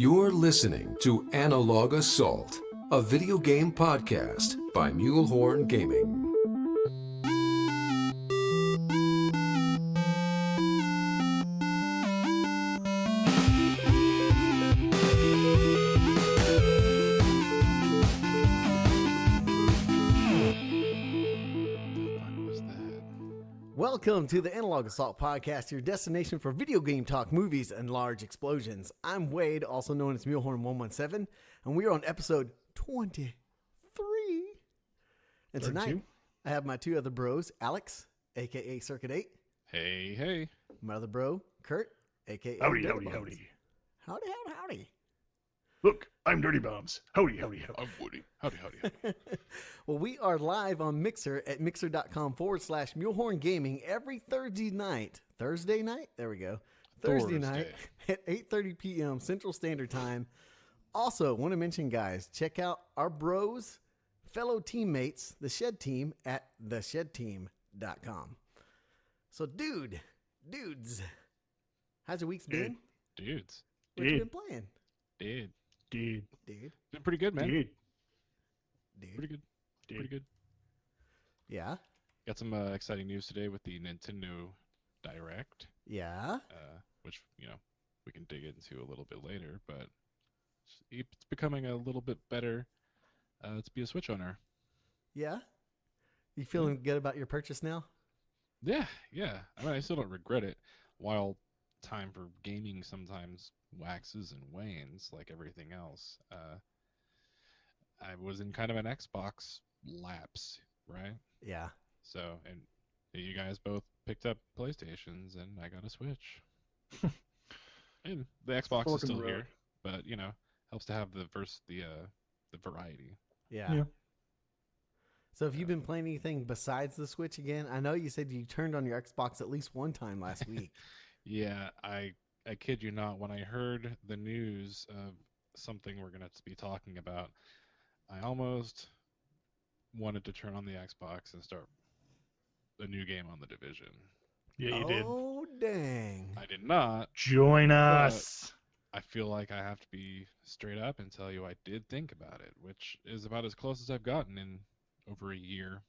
You're listening to Analog Assault, a video game podcast by Mulehorn Gaming. Welcome to the Analog Assault Podcast, your destination for video game talk, movies, and large explosions. I'm Wade, also known as Mulehorn117, and we are on episode 23. And tonight, I have my two other bros, Alex, a.k.a. Circuit 8. Hey, hey. My other bro, Kurt, a.k.a. Howdy, Dirty howdy, Bombs. howdy. Howdy, howdy, howdy. Look, I'm Dirty Bombs. Howdy, howdy, howdy. I'm Woody. Howdy, howdy. Well, we are live on Mixer at mixer.com/Mulehorn Gaming every Thursday night. Thursday night? There we go. Thursday night at 8:30 p.m. Central Standard Time. Also, want to mention, guys, check out our bros, fellow teammates, the Shed Team at theshedteam.com. So, dudes, how's your week's been? Dudes. What you been playing? Dude. Been pretty good, man. Dude. Pretty good. Pretty good. Yeah? Got some exciting news today with the Nintendo Direct, Yeah? which, we can dig into a little bit later, but it's becoming a little bit better to be a Switch owner. Yeah? You feeling good about your purchase now? Yeah. I mean, I still don't regret it. While time for gaming sometimes waxes and wanes like everything else, I was in kind of an Xbox lapse, right? Yeah. So, and you guys both picked up PlayStations, and I got a Switch. And the Xbox is still here, but helps to have the variety. Yeah. So have you been playing anything besides the Switch again? I know you said you turned on your Xbox at least one time last week. Yeah, I kid you not. When I heard the news of something we're going to be talking about, I almost wanted to turn on the Xbox and start a new game on The Division. Yeah, you did. Oh, dang. I did not. Join us. I feel like I have to be straight up and tell you I did think about it, which is about as close as I've gotten in over a year,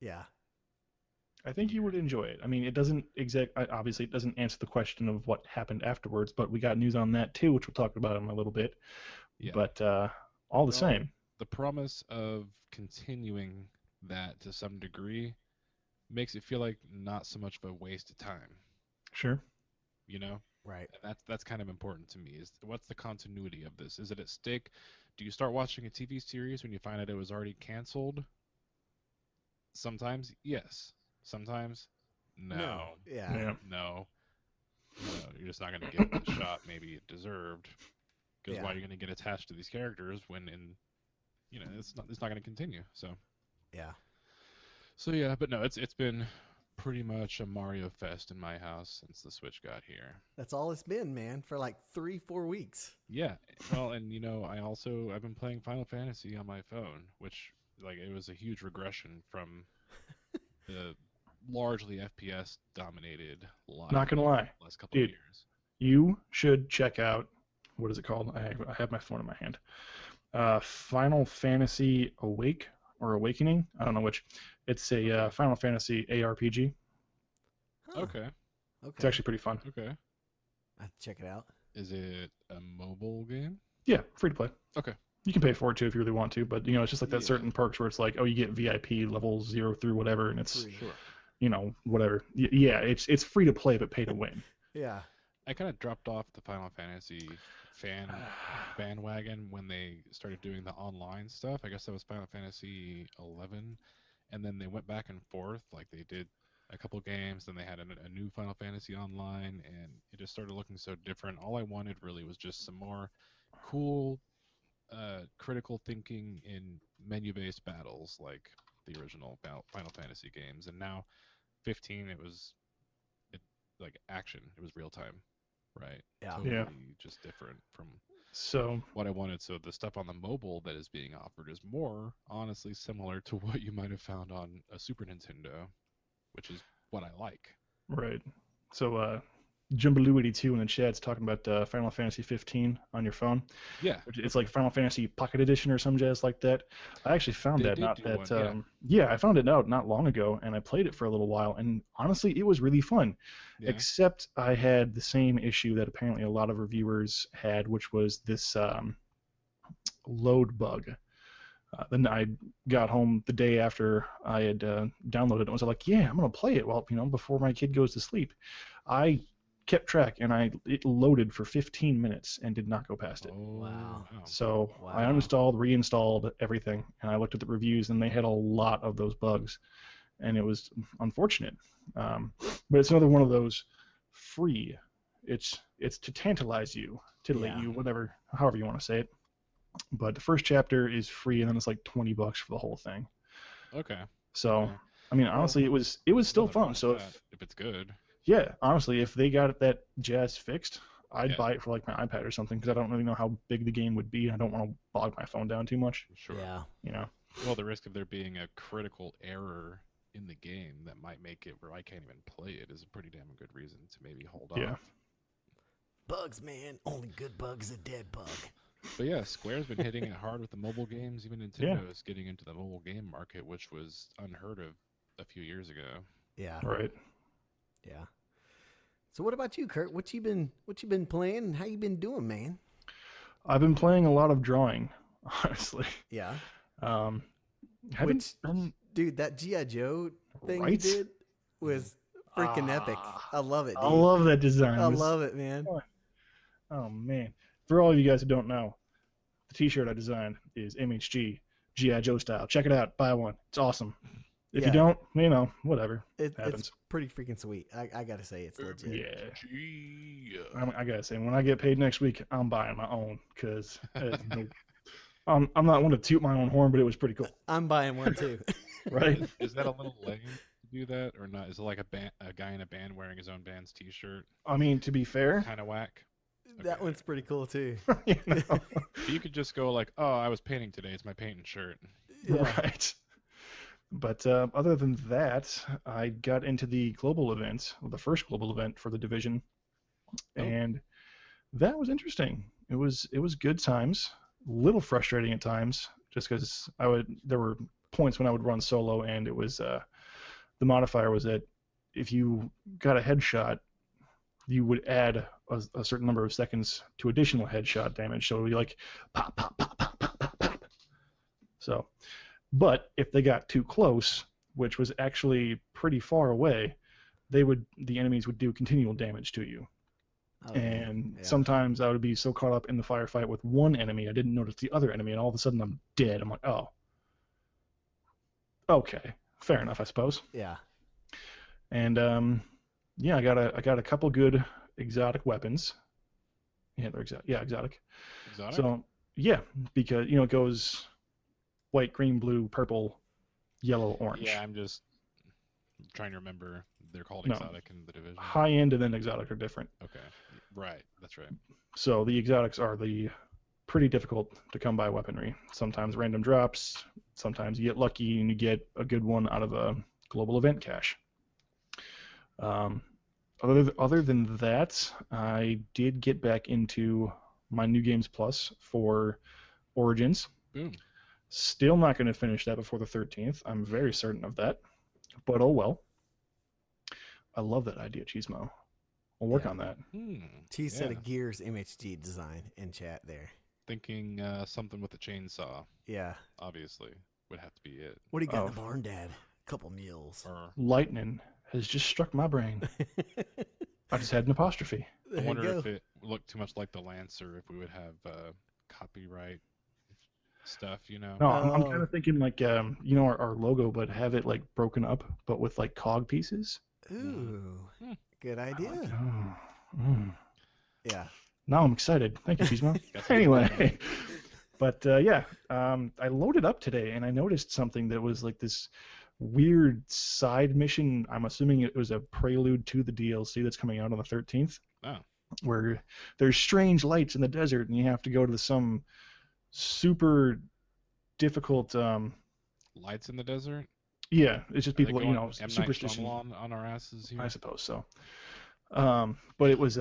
Yeah. I think you would enjoy it. I mean, it doesn't obviously it doesn't answer the question of what happened afterwards, but we got news on that too, which we'll talk about in a little bit. Yeah. But all the same. The promise of continuing that to some degree makes it feel like not so much of a waste of time. Sure. Right. And that's kind of important to me. Is what's the continuity of this? Is it at stake? Do you start watching a TV series when you find out it was already canceled? Sometimes, yes. Sometimes, no. Yeah. No, you're just not going to give it the shot maybe it deserved. Because why are you going to get attached to these characters when it's not going to continue? So yeah, but no, it's been pretty much a Mario fest in my house since the Switch got here. That's all it's been, man, for like 3-4 weeks. Yeah, well, and I've been playing Final Fantasy on my phone, which it was a huge regression from the largely FPS dominated live. Not gonna lie, last couple of dude, years. You should check out, what is it called? I have my phone in my hand. Final Fantasy Awakening. I don't know which. It's a Final Fantasy ARPG. Huh. Okay. It's actually pretty fun. Okay. I have to check it out. Is it a mobile game? Yeah, free to play. Okay. You can pay for it too if you really want to, but it's just like that certain perks where it's like, oh, you get VIP level 0 through whatever, and it's Sure. Whatever. Yeah, it's free to play but pay to win. Yeah. I kind of dropped off the Final Fantasy bandwagon when they started doing the online stuff. I guess that was Final Fantasy 11, and then they went back and forth. Like they did a couple games, then they had a new Final Fantasy online, and it just started looking so different. All I wanted really was just some more cool critical thinking in menu-based battles like the original Final Fantasy games. And now 15, it was action. It was real time, right? Yeah. Totally just different from what I wanted. So the stuff on the mobile that is being offered is more honestly similar to what you might have found on a Super Nintendo, which is what I like. Right. So Jumbalooity too in the chat's talking about Final Fantasy 15 on your phone. Yeah, It's like Final Fantasy Pocket Edition or some jazz like that. I actually found they that, did not do that. one. Yeah. Yeah, I found it out not long ago, and I played it for a little while, and honestly, it was really fun. Yeah. Except I had the same issue that apparently a lot of reviewers had, which was this load bug. Then I got home the day after I had downloaded it and was like, yeah, I'm going to play it before my kid goes to sleep. I kept track and it loaded for 15 minutes and did not go past it. Oh, Wow. So Wow. I uninstalled, reinstalled everything, and I looked at the reviews and they had a lot of those bugs, and it was unfortunate. But it's another one of those free. It's to tantalize you, titillate Yeah. you, whatever, however you want to say it. But the first chapter is free, and then it's like $20 for the whole thing. Okay. So, Okay. I mean, honestly, it was still Nothing wrong fun. with So that, if it's good. yeah, honestly, if they got that jazz fixed, I'd Yeah. buy it for like my iPad or something, because I don't really know how big the game would be. I don't want to bog my phone down too much. Sure. Yeah. You know. Well, the risk of there being a critical error in the game that might make it where I can't even play it is a pretty damn good reason to maybe hold Yeah. off. Bugs, man. Only good bug is a dead bug. But yeah, Square's been hitting it hard with the mobile games. Even Nintendo is getting into the mobile game market, which was unheard of a few years ago. Yeah. Right. Yeah. So what about you, Kurt? What you been playing and how you been doing, man? I've been playing a lot of drawing, honestly. Yeah. Haven't been Dude, that G.I. Joe thing you Right? did was freaking epic. I love it, dude. I love that design. I It was- love it, man. Oh man! For all of you guys who don't know, the T-shirt I designed is MHG GI Joe style. Check it out. Buy one. It's awesome. If Yeah. you don't, whatever. It's Happens. pretty freaking sweet. I gotta say, it's legit. Yeah. Gee. I gotta say, when I get paid next week, I'm buying my own because I'm not one to toot my own horn, but it was pretty cool, I'm buying one too. right? Is that a little lame to do that or not? Is it like a guy in a band wearing his own band's T-shirt? I mean, to be fair, Kind of whack. That Okay. one's pretty cool too. you know, You could just go like, "Oh, I was painting today. It's my painting shirt." Yeah. right? But other than that, I got into the global event, the first global event for the division, Oh. and that was interesting. It was good times, a little frustrating at times, just because there were points when I would run solo, and it was the modifier was that if you got a headshot, you would add a certain number of seconds to additional headshot damage. So it would be like pop, pop, pop, pop, pop, pop, pop. So, but if they got too close, which was actually pretty far away, the enemies would do continual damage to you. Oh, And yeah. sometimes I would be so caught up in the firefight with one enemy, I didn't notice the other enemy, and all of a sudden I'm dead. I'm like, oh, okay, fair enough, I suppose. Yeah. And yeah, I got a couple good exotic weapons. Yeah, they're exotic. Yeah, exotic. Exotic. So yeah, because it goes white, green, blue, purple, yellow, orange. Yeah, I'm just trying to remember. They're called No. exotic in the division. High end and then exotic are different. Okay. Right. That's right. So the exotics are the pretty difficult to come by weaponry. Sometimes random drops. Sometimes you get lucky and you get a good one out of a global event cache. Other than that, I did get back into my New Games Plus for Origins. Boom. Still not going to finish that before the 13th. I'm very certain of that. But oh well. I love that idea, Cheesemo. We'll work Yeah. on that. T set yeah. of gears MHG design in chat there. Thinking something with a chainsaw, Yeah. obviously, would have to be it. What do you got in Oh. the barn, Dad? Couple meals. Or Lightning has just struck my brain. I just had an apostrophe. I There you wonder go. if it looked too much like the Lancer, if we would have copyright stuff, No, I'm Oh. kind of thinking like our logo, but have it like broken up, but with like cog pieces. Ooh. Hmm. Good idea. Oh, mm. Yeah. Now I'm excited. Thank you, Cheesemo. Got some Anyway, good but yeah, I loaded up today and I noticed something that was like this weird side mission. I'm assuming it was a prelude to the DLC that's coming out on the 13th. Oh. Where there's strange lights in the desert and you have to go to some super difficult. Lights in the desert. Yeah, it's just Are they people, going M. Night superstition. Shyamalan on our asses here. I suppose so. But it was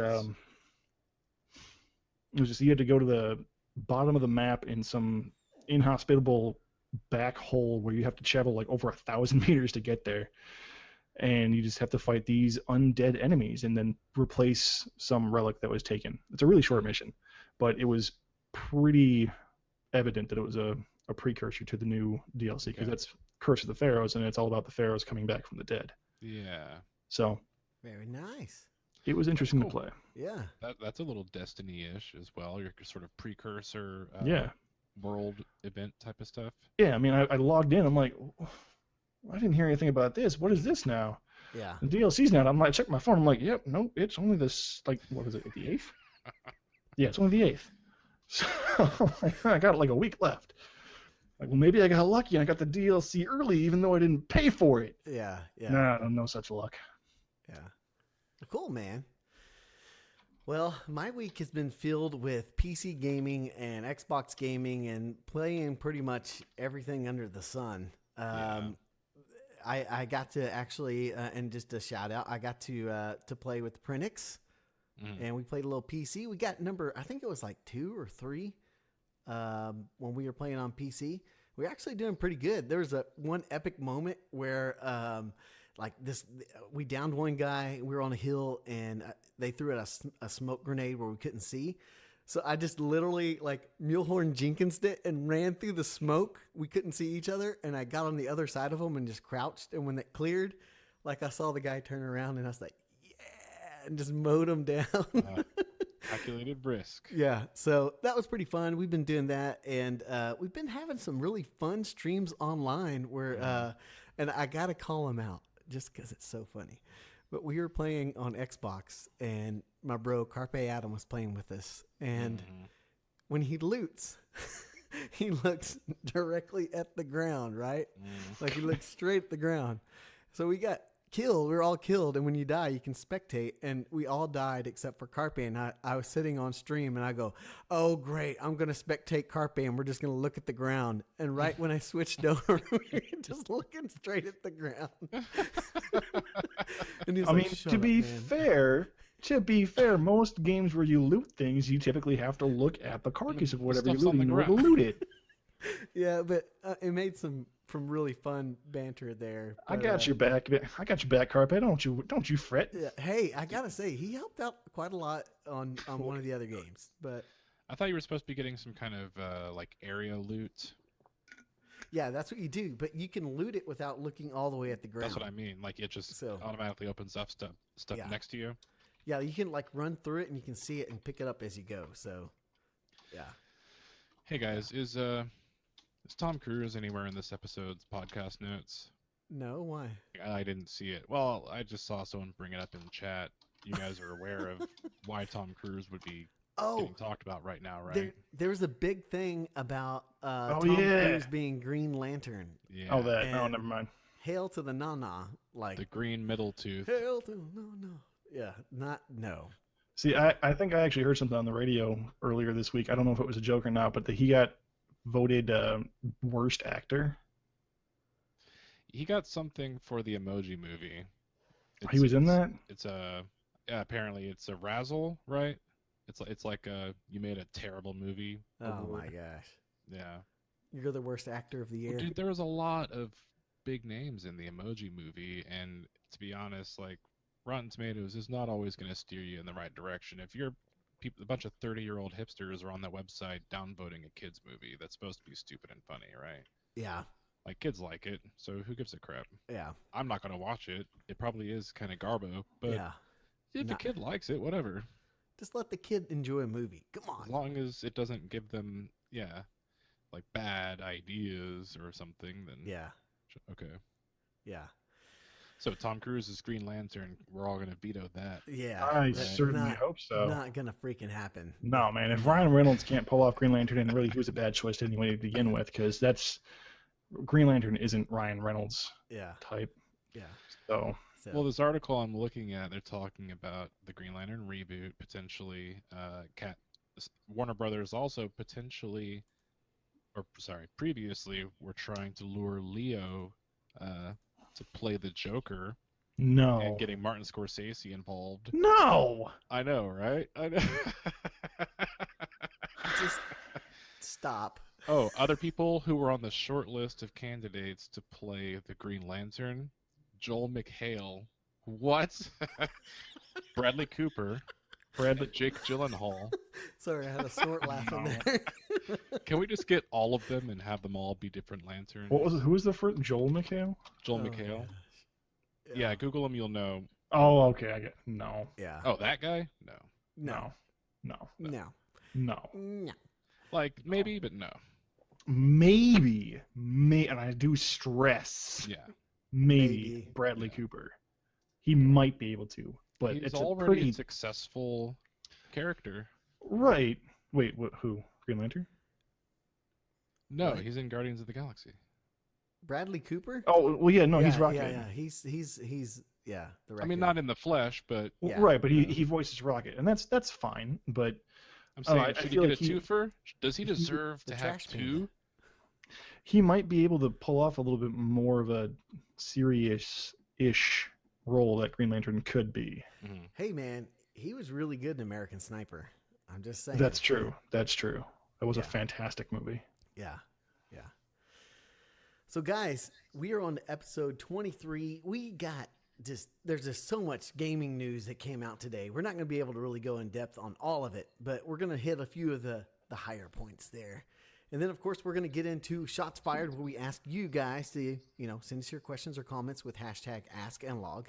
just you had to go to the bottom of the map in some inhospitable back hole where you have to travel like over 1,000 meters to get there, and you just have to fight these undead enemies and then replace some relic that was taken. It's a really short mission, but it was pretty evident that it was a precursor to the new DLC because Okay. that's Curse of the Pharaohs, and it's all about the pharaohs coming back from the dead. Yeah. So Very nice. it was interesting cool. to play. Yeah. That's a little Destiny-ish as well. Your sort of precursor Yeah. world event type of stuff. Yeah, I mean, I logged in. I'm like, I didn't hear anything about this. What is this now? Yeah. The DLC's now. I'm like, check my phone. I'm like, yep, no, it's only this. Like, what is it? The 8th? Yeah, it's only the 8th. So I got like a week left. Like, well, maybe I got lucky and I got the DLC early, even though I didn't pay for it. Yeah. Yeah. Nah, no such luck. Yeah. Cool, man. Well, my week has been filled with PC gaming and Xbox gaming and playing pretty much everything under the sun. I got to actually, and just a shout out, I got to play with Prinix, and we played a little PC. We got I think it was like 2 or 3 when we were playing on PC. We were actually doing pretty good. There was one epic moment where we downed one guy. We were on a hill, and they threw out a smoke grenade where we couldn't see. So I just literally like Mulehorn Jenkins'd it and ran through the smoke. We couldn't see each other, and I got on the other side of him and just crouched. And when it cleared, like I saw the guy turn around, and I was like, yeah, and just mowed him down. Calculated risk. Yeah, so that was pretty fun. We've been doing that, and we've been having some really fun streams online where, and I got to call them out just because it's so funny. But we were playing on Xbox, and my bro Carpe Adam was playing with us. And when he loots, he looks directly at the ground, right? Like he looks straight at the ground. So we got killed. We were all killed. And when you die, you can spectate. And we all died except for Carpe. And I was sitting on stream, and I go, oh, great. I'm going to spectate Carpe, and we're just going to look at the ground. And right when I switched over, we were just looking straight at the ground. And he was I like, mean, "Shut to up, be man." fair, most games where you loot things, you typically have to look at the carcass of whatever you're stuff's on looting the in order to ground. loot it. Yeah, but it made some really fun banter there. I But, got your back. I got your back, Carpe. Don't you fret. yeah, hey, I gotta say, he helped out quite a lot on one of the other games. But I thought you were supposed to be getting some kind of like area loot. yeah, that's what you do. But you can loot it without looking all the way at the ground. That's what I mean. Like it just So- automatically opens up stuff Yeah. next to you. Yeah, you can like run through it, and you can see it and pick it up as you go. So, yeah. Hey guys, is Tom Cruise anywhere in this episode's podcast notes? No, why? I didn't see it. Well, I just saw someone bring it up in the chat. You guys are aware of why Tom Cruise would be Oh, getting talked about right now, right? there was a big thing about Oh, Tom yeah. Cruise being Green Lantern. Yeah. Oh, that. Oh, And- never mind. Hail to the na-na. Like, The green middle tooth. hail to the na-na. Yeah, no. See, I think I actually heard something on the radio earlier this week. I don't know if it was a joke or not, but he got voted worst actor. He got something for the Emoji Movie. He was in that? It's apparently it's a Razzle, right? It's like you made a terrible movie. Oh award. my gosh. Yeah. You're the worst actor of the year. Well, dude, there was a lot of big names in the Emoji Movie, and to be honest, like Rotten Tomatoes is not always going to steer you in the right direction. If you're a bunch of 30-year-old hipsters are on that website downvoting a kids movie that's supposed to be stupid and funny, right? Yeah, Like kids like it, so who gives a crap? yeah, I'm not going to watch it. It probably is kind of garbo, but yeah. if the Not- kid likes it, whatever. Just let the kid enjoy a movie. Come As on. long as it doesn't give them, like bad ideas or something, then Yeah, okay. yeah, So Tom Cruise's Green Lantern, we're all gonna veto that. yeah. I That's certainly not- hope so. Not gonna freaking happen. No, man. If Ryan Reynolds can't pull off Green Lantern, then really he was a bad choice anyway to begin with, because Green Lantern isn't Ryan Reynolds Yeah, type. yeah. So So, Well, this article I'm looking at, they're talking about the Green Lantern reboot potentially. Warner Brothers also previously were trying to lure Leo to play the Joker No. and getting Martin Scorsese involved. No. I know, right? I know. Just stop. Oh, other people who were on the short list of candidates to play the Green Lantern: Joel McHale. What? Bradley Cooper. Bradley. Jake Gyllenhaal. Sorry, I had a snort laugh in No. there. Can we just get all of them and have them all be different lanterns? What was it? Who was the first? Joel McHale? Joel Oh, McHale. gosh. Yeah, Google him, you'll know. Oh, okay. I get. No. Yeah. Oh, that guy? No. No. No. No. No. No. Like, maybe, but no. Maybe. And I do stress. Yeah. Maybe, Maybe. Bradley Yeah. Cooper. He might be able to, but He's it's already a pretty a successful character. right. Wait, who? Green Lantern? No, What? he's in Guardians of the Galaxy. Bradley Cooper? Oh, well, yeah, no, yeah, he's Rocket. Yeah, yeah. He's yeah, the I Raccoon. mean, not in the flesh, but Well, Yeah. right, but he voices Rocket, and that's fine. But I'm Oh, saying, I should he feel get like a twofer? Does he he- deserve the to have trash panda. two? he might be able to pull off a little bit more of a serious-ish role that Green Lantern could be. Mhm. Hey man, he was really good in American Sniper. I'm just saying. That's true. That's true. That was a Yeah. fantastic movie. Yeah. Yeah. So guys, we are on to episode 23. There's just so much gaming news that came out today. We're not going to be able to really go in depth on all of it, but we're going to hit a few of the higher points there. And then of course we're going to get into Shots Fired, where we ask you guys to, send us your questions or comments with hashtag #AskNLog.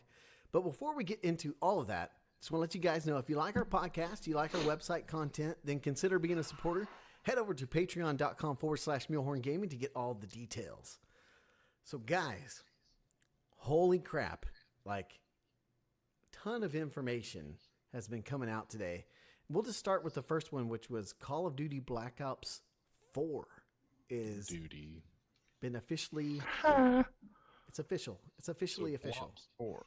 But before we get into all of that, just want to let you guys know, if you like our podcast, you like our website content, then consider being a supporter. Head over to patreon.com/MuleHornGaming to get all the details. So guys, holy crap, like a ton of information has been coming out today. We'll just start with the first one, which was Call of Duty Black Ops 4 is Duty. been officially, it's official. It's officially official. Ops 4.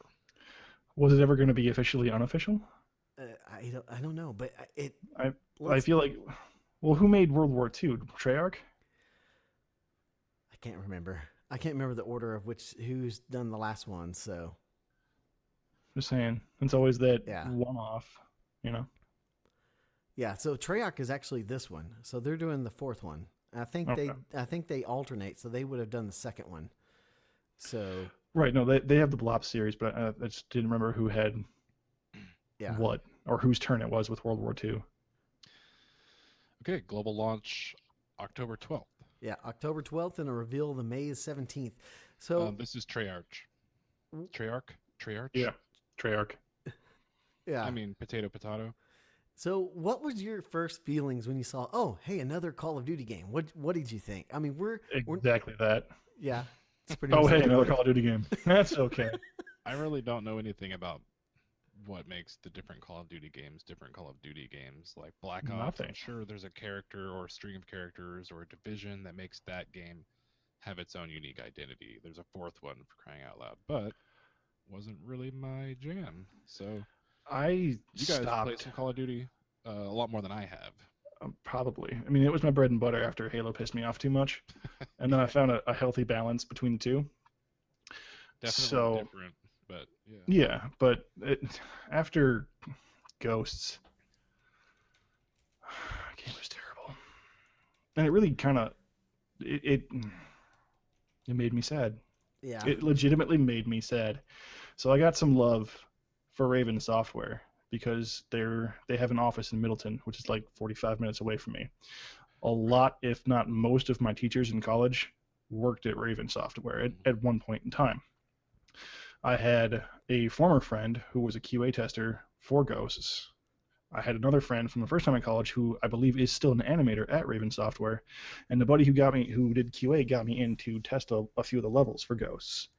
Was it ever going to be officially unofficial? I don't know, but I feel like, well, who made World War II? Treyarch? I can't remember. I can't remember the order of who's done the last one. So Just saying. It's always that Yeah. one-off, yeah, so Treyarch is actually this one. So they're doing the fourth one. I think they alternate. So they would have done the second one. So Right, no, they have the Blop series, but I just didn't remember who had yeah, what, or whose turn it was with World War II. Okay, global launch October 12th. yeah, October 12th and a reveal the May 17th. So This is Treyarch. Treyarch? Yeah, Treyarch. yeah, I mean, potato. so what was your first feelings when you saw? Oh, hey, another Call of Duty game. What did you think? I mean, we're Exactly that. yeah. It's pretty Oh, much hey, like- another Call of Duty game. That's okay. I really don't know anything about what makes the different Call of Duty games different Call of Duty games. Like Black Ops, I'm Nothing. sure there's a character or a string of characters or a division that makes that game have its own unique identity. There's a fourth one, for crying out loud, but wasn't really my jam. So I you guys played stopped. some Call of Duty a lot more than I have. Probably. I mean, it was my bread and butter after Halo pissed me off too much. And then I found a healthy balance between the two. Definitely So- different, but yeah. Yeah, but after Ghosts, the game was terrible. And it really kind of, it made me sad. yeah. It legitimately made me sad. So I got some love for Raven Software because they have an office in Middleton, which is like 45 minutes away from me. A lot, if not most, of my teachers in college worked at Raven Software at one point in time. I had a former friend who was a QA tester for Ghosts. I had another friend from the first time in college who I believe is still an animator at Raven Software, and the buddy who did QA got me in to test a few of the levels for Ghosts.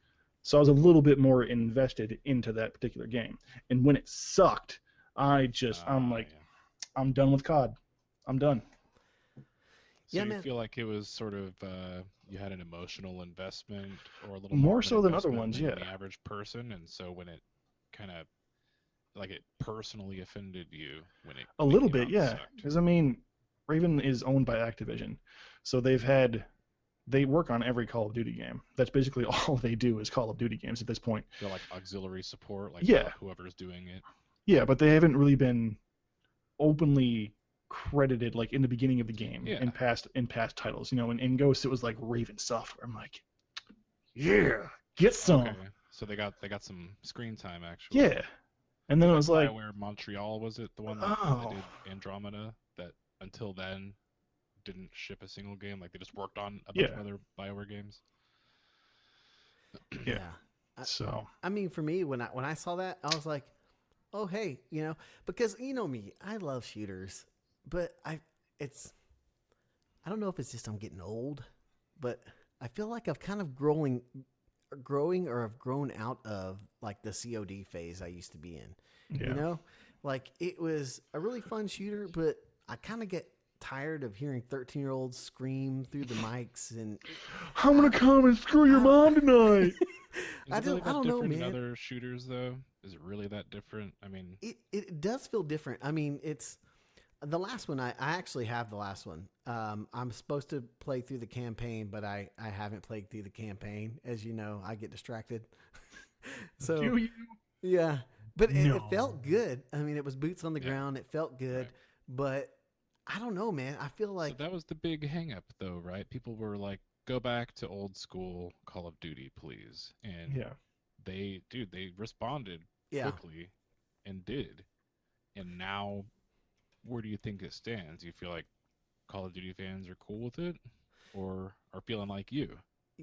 So I was a little bit more invested into that particular game. And when it sucked, I'm like, Yeah. I'm done with COD. I'm done. So Yeah, you man. feel like it was sort of you had an emotional investment or a little More more of an so than other investment ones, than yeah. the average person, and so when it kind of like it personally offended you when it A when it little came bit, out yeah. sucked. Because, I mean, Raven is owned by Activision. So they've had they work on every Call of Duty game. That's basically all they do is Call of Duty games at this point. They're like auxiliary support, like Yeah. whoever's doing it. Yeah, but they haven't really been openly credited like in the beginning of the game Yeah. in past titles. You know, in Ghost it was like Raven Software. I'm like, yeah, get some. Okay. So they got some screen time actually. Yeah. And then it was like, BioWare Montreal, was it the one that did Andromeda, that until then didn't ship a single game? Like they just worked on a bunch of other BioWare games. Yeah. So I mean, for me, when I saw that, I was like, oh hey, you know, because you know me, I love shooters, but I don't know if it's just I'm getting old, but I feel like I've kind of growing or have grown out of like the COD phase I used to be in. Yeah. You know, like it was a really fun shooter, but I kind of get tired of hearing 13-year-olds scream through the mics and I'm gonna come and screw your mom tonight. I don't know, man. Other shooters though, is it really that different? I mean, it does feel different. I mean, it's the last one. I actually have the last one. I'm supposed to play through the campaign, but I haven't played through the campaign. As you know, I get distracted. So Do you? yeah, but it felt good. I mean, it was boots on the ground. It felt good, right. But I don't know, man. I feel like so that was the big hang up though, right? People were like, go back to old school Call of Duty, please. And they responded quickly and did. And now, where do you think it stands? Do you feel like Call of Duty fans are cool with it, or are feeling like you?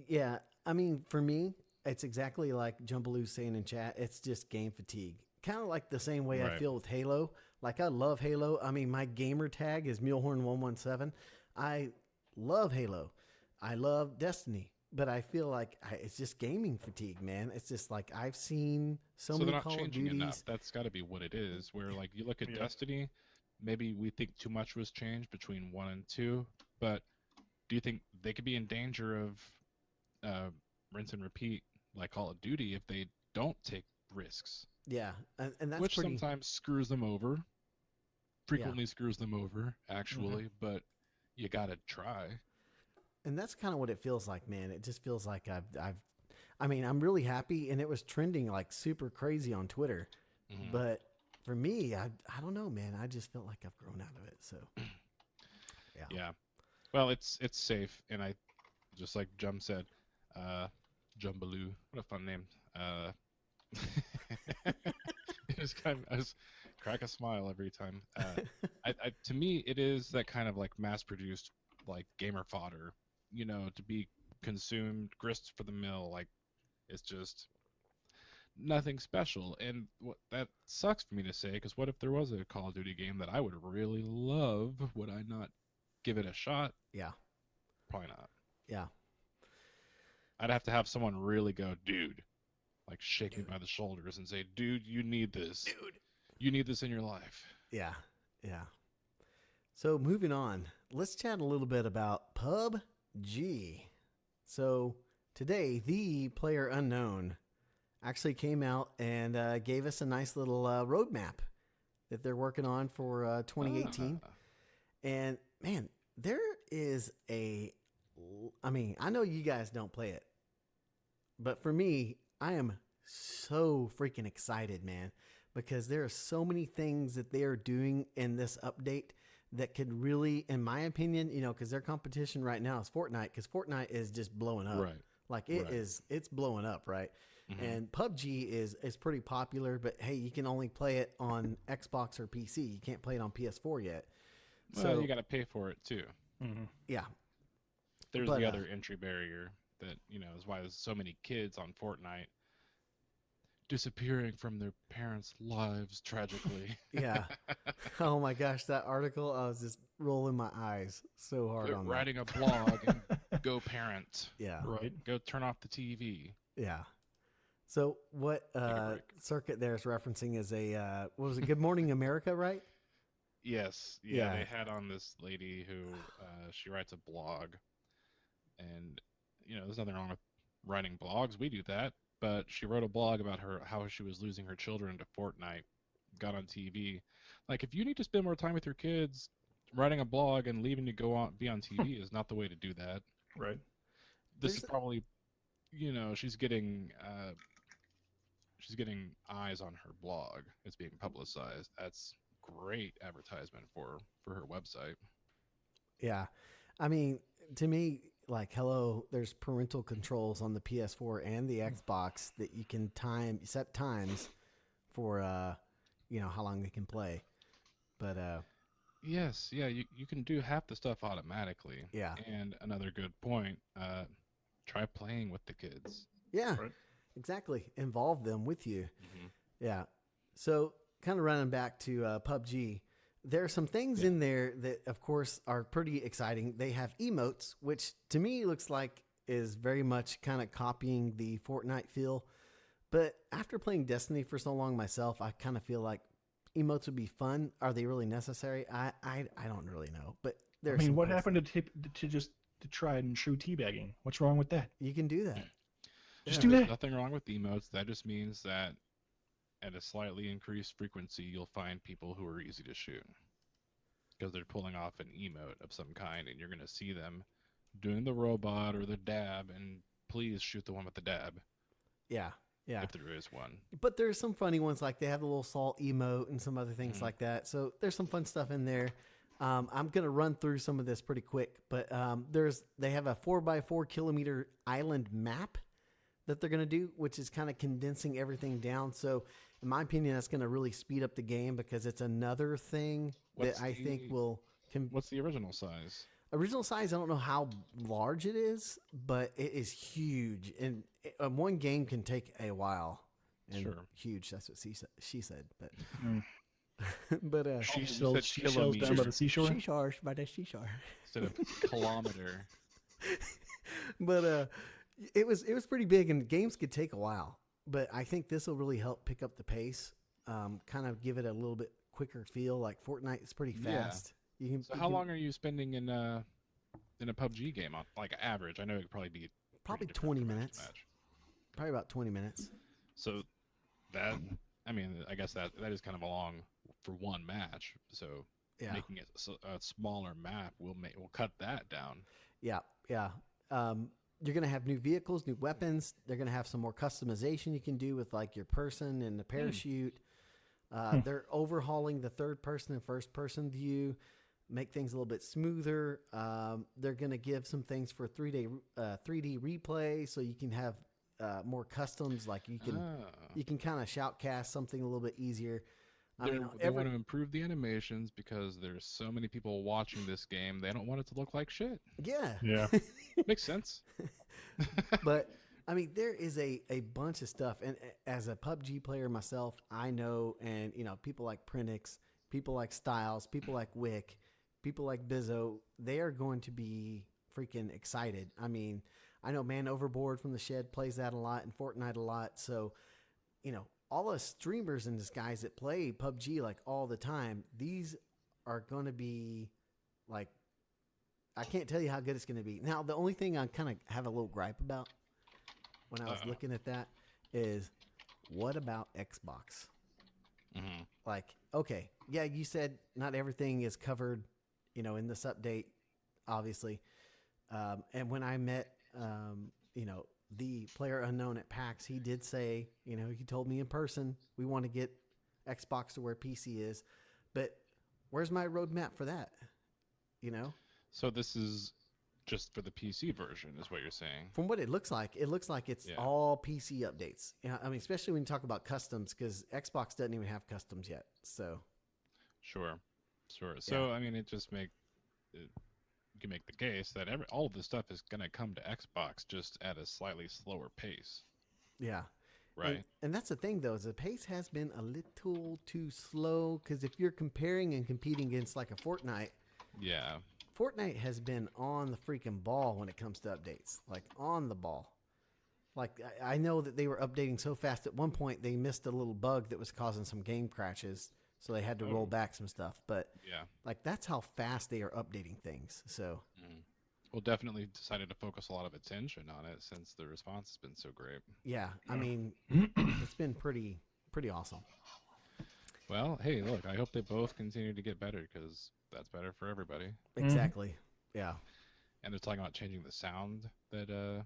Yeah, I mean, for me, it's exactly like Jumbaloo's saying in chat. It's just game fatigue. Kind of like the same way I feel with Halo. Like, I love Halo. I mean, my gamer tag is Mulehorn117. I love Halo. I love Destiny. But I feel like it's just gaming fatigue, man. It's just like I've seen so many Call of Duties. Enough. That's got to be what it is. Where like you look at Destiny, maybe we think too much was changed between 1 and 2, but do you think they could be in danger of rinse and repeat like Call of Duty if they don't take risks? Yeah, and that's which sometimes screws them over. Frequently screws them over, actually, but you gotta try. And that's kind of what it feels like, man. It just feels like I mean, I'm really happy, and it was trending like super crazy on Twitter. But for me, I don't know, man. I just felt like I've grown out of it. So yeah. Well, it's safe, and I just like Jum said, Jumbaloo. What a fun name. It was I just crack a smile every time. To me, it is that kind of like mass-produced, like gamer fodder, you know, to be consumed, grist for the mill. Like it's just nothing special. And what that sucks for me to say, because what if there was a Call of Duty game that I would really love? Would I not give it a shot? Yeah, probably not. Yeah, I'd have to have someone really go, dude. Like shake me by the shoulders and say, dude, you need this. Dude. You need this in your life. Yeah. So moving on, let's chat a little bit about PUBG. So today, the Player Unknown actually came out and gave us a nice little roadmap that they're working on for 2018. And man, there is I mean, I know you guys don't play it, but for me, I am so freaking excited, man, because there are so many things that they are doing in this update that could really, in my opinion, you know, because their competition right now is Fortnite, because Fortnite is just blowing up. Right. Like it's blowing up, right? And PUBG is pretty popular, but hey, you can only play it on Xbox or PC. You can't play it on PS4 yet. Well, So you got to pay for it too. Yeah. There's the other entry barrier that, you know, is why there's so many kids on Fortnite disappearing from their parents' lives tragically. Yeah. Oh my gosh, that article, I was just rolling my eyes so hard on that. Writing a blog and go parent. Yeah. Right. Go turn off the TV. Yeah. So what Circuit there is referencing is what was it, Good Morning America, right? Yes. Yeah. They had on this lady who she writes a blog, and you know, there's nothing wrong with writing blogs. We do that. But she wrote a blog about how she was losing her children to Fortnite, got on TV. Like, if you need to spend more time with your kids, writing a blog and leaving to be on TV is not the way to do that. Right. this is probably, she's getting eyes on her blog. It's being publicized. That's great advertisement for her website. Yeah. I mean, to me, like, hello, there's parental controls on the PS4 and the Xbox that you can set times for, how long they can play. But, Yes, yeah, you can do half the stuff automatically. yeah. And another good point, try playing with the kids. Yeah, Right. exactly. Involve them with you. Hmm. Yeah. So, kind of running back to PUBG, there are some things in there that, of course, are pretty exciting. They have emotes, which to me looks like is very much kind of copying the Fortnite feel. But after playing Destiny for so long myself, I kind of feel like emotes would be fun. Are they really necessary? I don't really know. But I mean, what happened to try and true teabagging? What's wrong with that? You can do that. Just Yeah, do there's that. nothing wrong with emotes. That just means that at a slightly increased frequency, you'll find people who are easy to shoot because they're pulling off an emote of some kind, and you're going to see them doing the robot or the dab, and please shoot the one with the dab Yeah. Yeah. if there is one. But there's some funny ones, like they have the little salt emote and some other things like that. So there's some fun stuff in there. I'm going to run through some of this pretty quick, but they have a 4x4 kilometer island map that they're going to do, which is kind of condensing everything down. So in my opinion, that's going to really speed up the game because it's another thing that I think will... What's the original size? Original size, I don't know how large it is, but it is huge. And one game can take a while. And Sure. huge, that's what she said. But Mm. but She you sells said seashells down by the seashore. seashore, by the seashore. Instead of kilometer. But it was pretty big, and games could take a while. But I think this will really help pick up the pace, kind of give it a little bit quicker feel. Like Fortnite is pretty Yeah. fast. So how long are you spending in a PUBG game on like average? I know it could probably be Probably pretty different 20 from match to minutes. match. Probably about 20 minutes. So that, I mean, I guess that is kind of a long for one match. So Yeah. making it a smaller map will cut that down. Yeah, yeah. You're gonna have new vehicles, new weapons. They're gonna have some more customization you can do with like your person and the parachute. They're overhauling the third person and first person view, make things a little bit smoother. They're gonna give some things for 3D replay, so you can have more customs. Like you can kind of shoutcast something a little bit easier. They want to improve the animations because there's so many people watching this game. They don't want it to look like shit. Yeah. Yeah. Makes sense. But I mean, there is a bunch of stuff, and as a PUBG player myself, I know, and people like Prinix, people like Styles, people like Wick, people like Bizzo, they are going to be freaking excited. I mean, I know Man Overboard from the Shed plays that a lot and Fortnite a lot, so all the streamers and these guys that play PUBG like all the time, these are going to be like, I can't tell you how good it's going to be. Now, the only thing I kind of have a little gripe about when I was looking at that is, what about Xbox? Mm-hmm. Like, okay, yeah, you said not everything is covered, in this update, obviously. And when I met, the player unknown at PAX, he did say, he told me in person, we want to get Xbox to where PC is, but where's my roadmap for that? So this is just for the PC version, is what you're saying? From what it looks like it's all PC updates. I mean, especially when you talk about customs, because Xbox doesn't even have customs yet. So, Sure. So I mean, you can make the case that all of this stuff is going to come to Xbox just at a slightly slower pace. yeah. Right. And that's the thing, though, is the pace has been a little too slow, because if you're comparing and competing against like a Fortnite, Yeah. Fortnite has been on the freaking ball when it comes to updates, like on the ball. Like I know that they were updating so fast at one point they missed a little bug that was causing some game crashes, so they had to roll back some stuff. But Yeah. like that's how fast they are updating things. So Well, definitely decided to focus a lot of attention on it since the response has been so great. yeah, I mean, it's been pretty awesome. Well, hey, look, I hope they both continue to get better because that's better for everybody. Exactly. Yeah. and they're talking about changing the sound that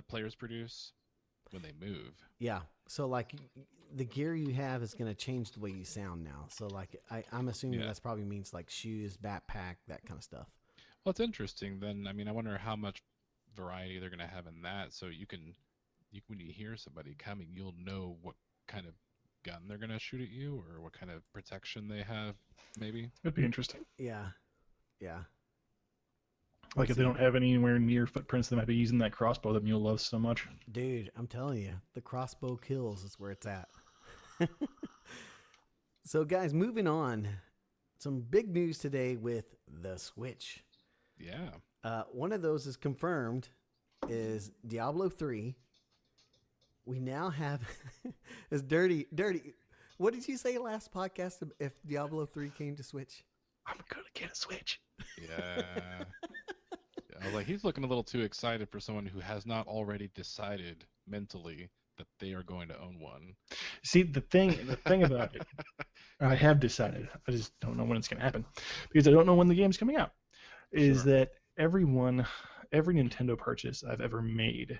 players produce when they move. Yeah. So like the gear you have is going to change the way you sound now. So like I'm assuming Yeah. that's probably means like shoes, backpack, that kind of stuff. Well, it's interesting. Then I mean, I wonder how much variety they're going to have in that. So when you hear somebody coming, you'll know what kind of gun they're going to shoot at you or what kind of protection they have, maybe. That'd be interesting. Yeah. Yeah. Like if they don't have anywhere near footprints, they might be using that crossbow that Mule loves so much. Dude, I'm telling you, the crossbow kills is where it's at. So guys, moving on. Some big news today with the Switch. Yeah. One of those is confirmed is Diablo 3. We now have it's dirty. What did you say last podcast if Diablo 3 came to Switch? I'm gonna get a Switch. Yeah. I was like, he's looking a little too excited for someone who has not already decided mentally that they are going to own one. See, the thing about it, I have decided. I just don't know when it's gonna happen because I don't know when the game's coming out. Is Sure. that every Nintendo purchase I've ever made,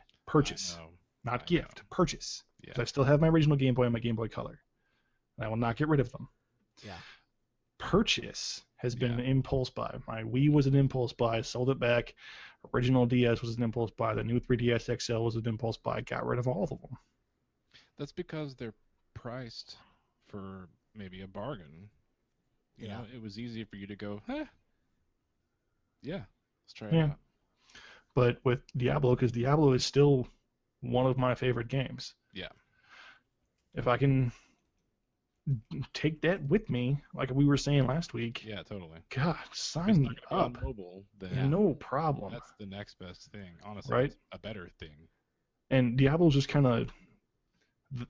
not gift, purchase. Yeah. I still have my original Game Boy and my Game Boy Color. And I will not get rid of them. Yeah. Purchase has been an impulse buy. My Wii was an impulse buy, sold it back. Original DS was an impulse buy. The new 3DS XL was an impulse buy. Got rid of all of them. That's because they're priced for maybe a bargain. You know, it was easy for you to go, yeah, let's try it out. But with Diablo, because Diablo is still one of my favorite games. Yeah. If I can take that with me, like we were saying last week. Yeah, totally. God, If it's sign me not gonna be up. on mobile, then No problem. that's the next best thing. Honestly, Right? it's a better thing. And Diablo's just kind of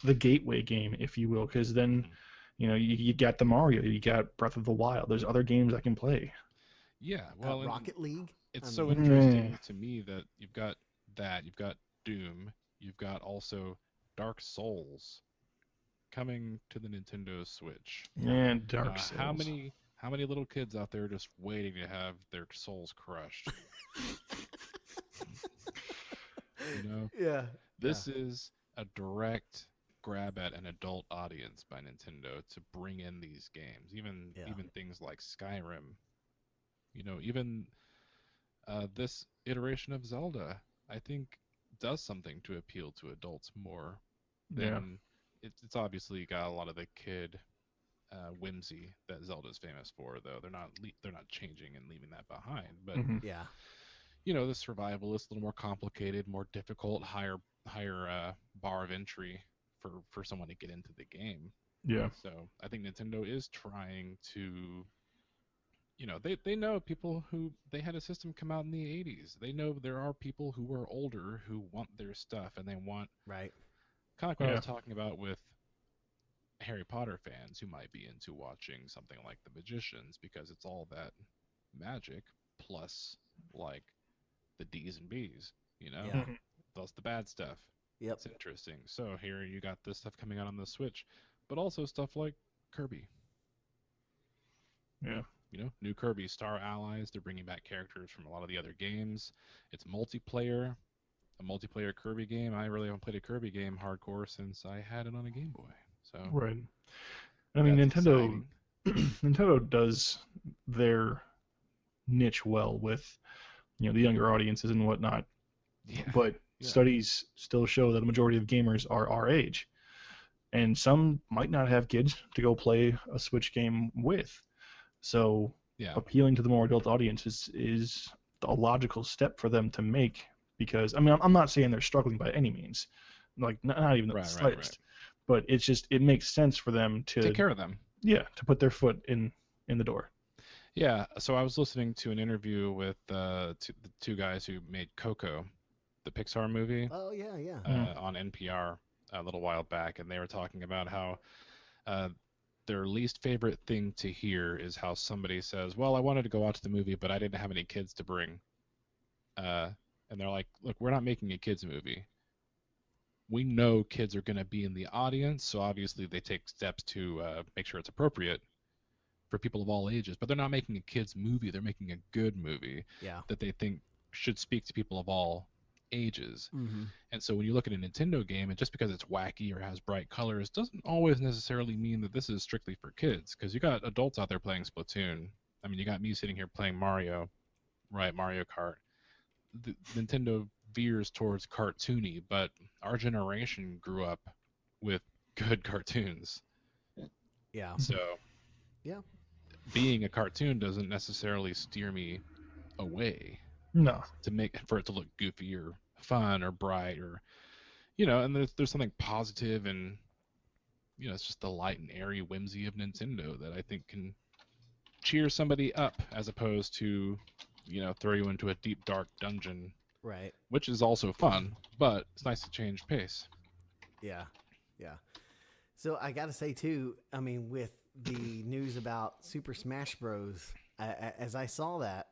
the gateway game, if you will, because then, you got the Mario, you got Breath of the Wild. There's other games I can play. Yeah, well, and Rocket League. it's I so mean- interesting to me that you've got Doom, you've got also Dark Souls coming to the Nintendo Switch. And Dark Souls. How many little kids out there just waiting to have their souls crushed? Yeah. This is a direct grab at an adult audience by Nintendo to bring in these games. Even things like Skyrim. Even this iteration of Zelda, I think, does something to appeal to adults more than it's obviously got a lot of the kid whimsy that Zelda's famous for, though. They're not changing and leaving that behind. But Yeah. the survival is a little more complicated, more difficult, higher bar of entry for someone to get into the game. Yeah. So I think Nintendo is trying to, they know people who they had a system come out in the 80s. They know there are people who are older who want their stuff and they want Right. kind of like what I was talking about with Harry Potter fans who might be into watching something like The Magicians because it's all that magic plus like the D's and B's, Yeah. plus the bad stuff. Yep. It's interesting. So here you got this stuff coming out on the Switch, but also stuff like Kirby. Yeah. New Kirby Star Allies. They're bringing back characters from a lot of the other games. It's multiplayer, a multiplayer Kirby game. I really haven't played a Kirby game hardcore since I had it on a Game Boy. So Right. I mean, that's Nintendo exciting. Nintendo does their niche well with, the younger audiences and whatnot. Yeah. But studies still show that a majority of gamers are our age. And some might not have kids to go play a Switch game with. So appealing to the more adult audience is a logical step for them to make because, I mean, I'm not saying they're struggling by any means. Like, not even the slightest. But it's just, it makes sense for them to take care of them. Yeah, to put their foot in the door. Yeah, so I was listening to an interview with the two guys who made Coco, the Pixar movie. Oh yeah, yeah. On NPR a little while back, and they were talking about how their least favorite thing to hear is how somebody says, "Well, I wanted to go watch the movie, but I didn't have any kids to bring." And they're like, "Look, we're not making a kids movie. We know kids are going to be in the audience, so obviously they take steps to make sure it's appropriate for people of all ages, but they're not making a kids movie. They're making a good movie Yeah. that they think should speak to people of all ages. Mm-hmm. And so when you look at a Nintendo game, and just because it's wacky or has bright colors doesn't always necessarily mean that this is strictly for kids, because you got adults out there playing Splatoon. I mean, you got me sitting here playing Mario, right? Mario Kart. Nintendo veers towards cartoony, but our generation grew up with good cartoons. Yeah. So Yeah. being a cartoon doesn't necessarily steer me away No. to make for it to look goofy or fun or bright or and there's something positive and it's just the light and airy whimsy of Nintendo that I think can cheer somebody up as opposed to throw you into a deep dark dungeon, Right. which is also fun, but it's nice to change pace. Yeah. Yeah. So I got to say too, I mean, with the news about Super Smash Bros, as I saw that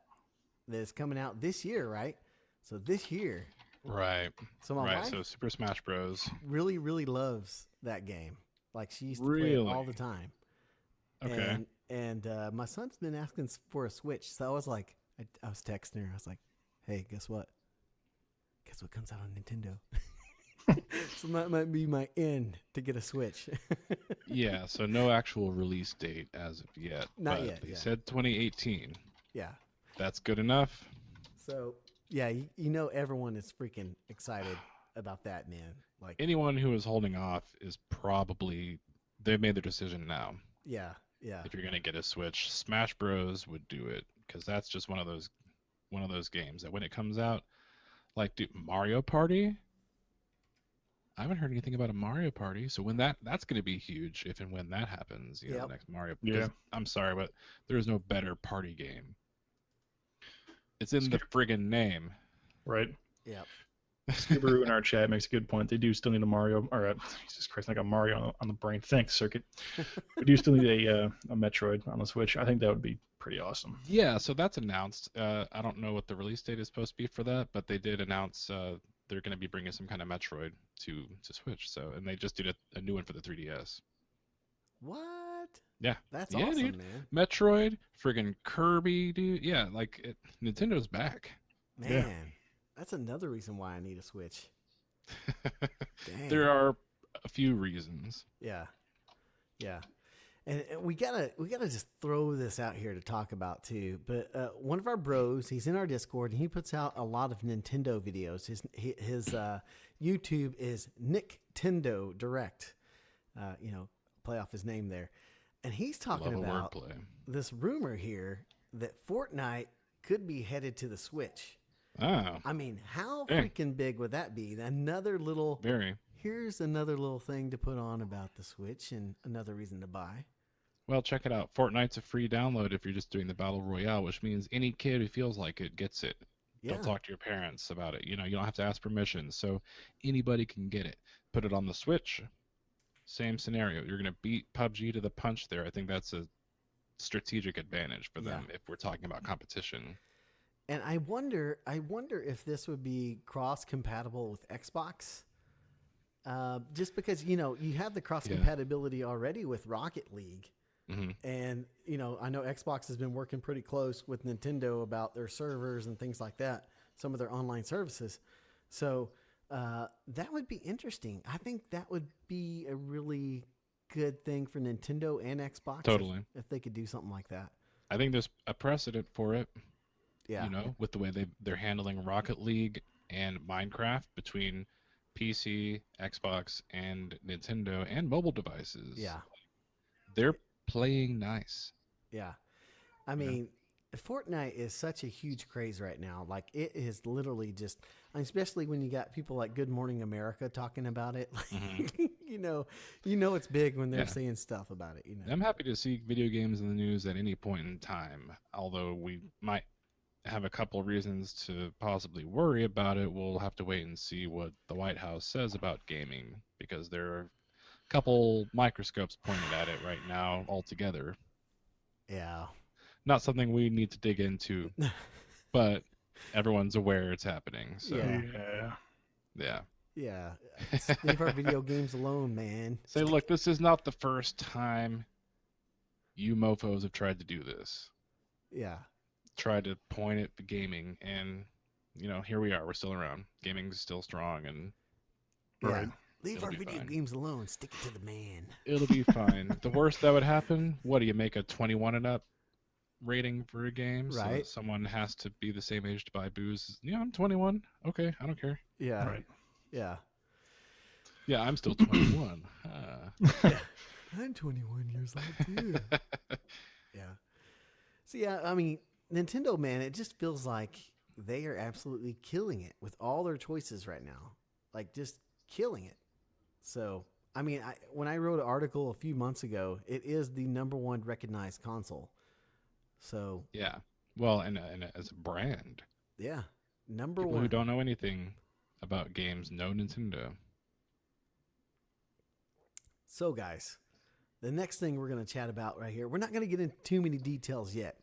is coming out this year, right? So this year. Right. So my wife So Super Smash Bros. really, really loves that game. Like she used to play Really? it all the time. Okay. And my son's been asking for a Switch. So I was like, I was texting her. I was like, hey, guess what? Guess what comes out on Nintendo? So that might be my end to get a Switch. Yeah, so no actual release date as of yet. Not but yet, They yeah. said 2018. Yeah. That's good enough. So yeah, you know everyone is freaking excited about that, man. Like Anyone who is holding off is probably they've made their decision now. yeah. If you're gonna get a Switch, Smash Bros would do it because that's just one of those games that when it comes out, like Mario Party. I haven't heard anything about a Mario Party, so when that's going to be huge if and when that happens, Yep. the next Mario. Yeah. I'm sorry, but there is no better party game. It's in the friggin' name. Right. Yep. Subaru in our chat makes a good point. They do still need a Mario, or Jesus Christ, I got Mario on the brain. Thanks, Circuit. We do still need a Metroid on the Switch. I think that would be pretty awesome. Yeah, so that's announced. I don't know what the release date is supposed to be for that, but they did announce they're going to be bringing some kind of Metroid to Switch. So, and they just did a new one for the 3DS. What? Yeah, That's yeah, awesome, dude. man. Metroid, friggin' Kirby, dude. Yeah, Nintendo's back. Man, that's another reason why I need a Switch. Dang. There are a few reasons. Yeah. Yeah. And we gotta just throw this out here to talk about too. But one of our bros, he's in our Discord, and he puts out a lot of Nintendo videos. His YouTube is Nintendo Direct. Play off his name there, and he's talking Love a about wordplay. this rumor here that Fortnite could be headed to the Switch. Oh, I mean, how Very. freaking big would that be? Another little. very. Here's another little thing to put on about the Switch and another reason to buy. Well, check it out. Fortnite's a free download if you're just doing the Battle Royale, which means any kid who feels like it gets it. Yeah. Don't talk to your parents about it. You don't have to ask permission. So anybody can get it. Put it on the Switch. Same scenario. You're going to beat PUBG to the punch there. I think that's a strategic advantage for them if we're talking about competition. And I wonder if this would be cross compatible with Xbox. Just because, you have the cross compatibility already with Rocket League. Mm-hmm. And, I know Xbox has been working pretty close with Nintendo about their servers and things like that, some of their online services. So that would be interesting. I think that would be a really good thing for Nintendo and Xbox. Totally. If they could do something like that. I think there's a precedent for it. Yeah. With the way they're handling Rocket League and Minecraft between PC, Xbox, and Nintendo and mobile devices. Yeah. They're playing nice. Yeah. I mean, Fortnite is such a huge craze right now. Like it is literally just, especially when you got people like Good Morning America talking about it. Mm-hmm. you know it's big when they're saying stuff about it. I'm happy to see video games in the news at any point in time, although we might have a couple reasons to possibly worry about it. We'll have to wait and see what the White House says about gaming, because there are a couple microscopes pointed at it right now altogether. Yeah. Not something we need to dig into, but everyone's aware it's happening. So Yeah. Leave our video games alone, man. say, look, this is not the first time you mofos have tried to do this. Yeah. Tried to point at gaming, and here we are. We're still around. Gaming's still strong, and Yeah. Right. Leave It'll our be video fine. games alone. Stick it to the man. it'll be fine. The worst that would happen, what do you make a 21 and up rating for a game? So Right. someone has to be the same age to buy booze. Yeah, I'm 21. Okay, I don't care. Yeah. Right. Yeah. Yeah, I'm still 21. Yeah. I'm 21 years old too. Yeah. So yeah, I mean, Nintendo, man, it just feels like they are absolutely killing it with all their choices right now. Like just killing it. So, I mean, when I wrote an article a few months ago, it is the number one recognized console. So, Yeah. Well, and as a brand, yeah, number people one. who don't know anything about games know Nintendo. So, guys, the next thing we're going to chat about right here, we're not going to get into too many details yet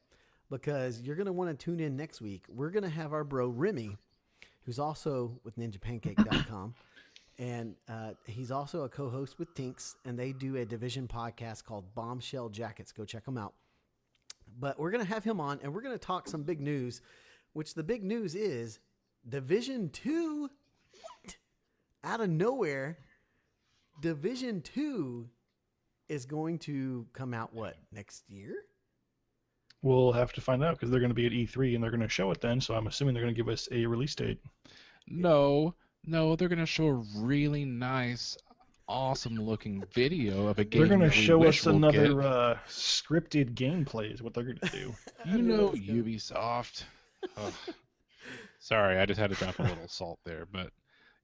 because you're going to want to tune in next week. We're going to have our bro Remy, who's also with NinjaPancake.com. And he's also a co-host with Tinks, and they do a Division podcast called Bombshell Jackets. Go check them out. But we're going to have him on, and we're going to talk some big news, which the big news is Division 2. What? Out of nowhere, Division 2 is going to come out, what, next year? We'll have to find out because they're going to be at E3 and they're going to show it then. So I'm assuming they're going to give us a release date. No, they're gonna show a really nice, awesome-looking video of a game. They're going to that we show wish us we'll another get. scripted gameplay is what they're going to do. Ubisoft. Ugh. Sorry, I just had to drop a little salt there, but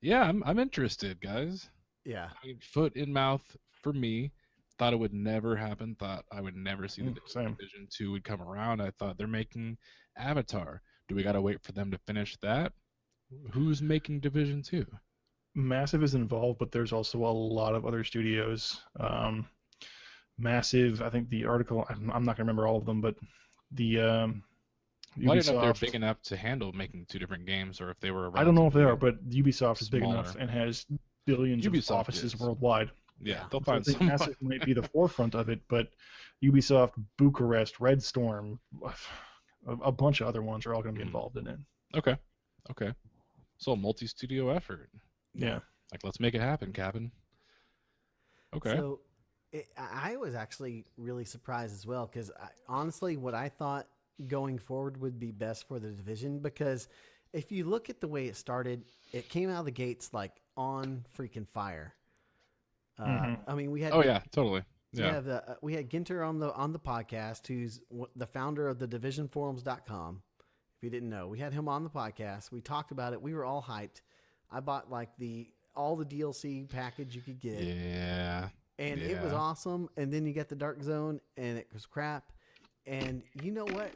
yeah, I'm interested, guys. Yeah. I mean, foot in mouth for me. Thought it would never happen. Thought I would never see the Same. Division 2 would come around. I thought they're making Avatar. Do we got to wait for them to finish that? Who's making Division 2? Massive is involved, but there's also a lot of other studios. Massive, I think the article, I'm not going to remember all of them, but the Well, I didn't know if they're Ubisoft, big enough to handle making two different games, or if they were. I don't know if they are, relatively- but Ubisoft is big enough smaller. and has billions Ubisoft of offices is. worldwide. Yeah, they'll So I find think someone. Massive might be the forefront of it, but Ubisoft, Bucharest, Red Storm, a bunch of other ones are all going to be involved in it. Okay. So a multi-studio effort. Yeah. Like, let's make it happen, Captain. Okay. So I was actually really surprised as well because honestly, what I thought going forward would be best for the division, because if you look at the way it started, it came out of the gates like on freaking fire. I mean, we had Oh yeah, totally. Yeah. we had Ginter on the podcast, who's the founder of the divisionforums.com. If you didn't know, we had him on the podcast. We talked about it. We were all hyped. I bought like all the DLC package you could get. Yeah. And it was awesome. And then you get the Dark Zone, and it was crap. And you know what?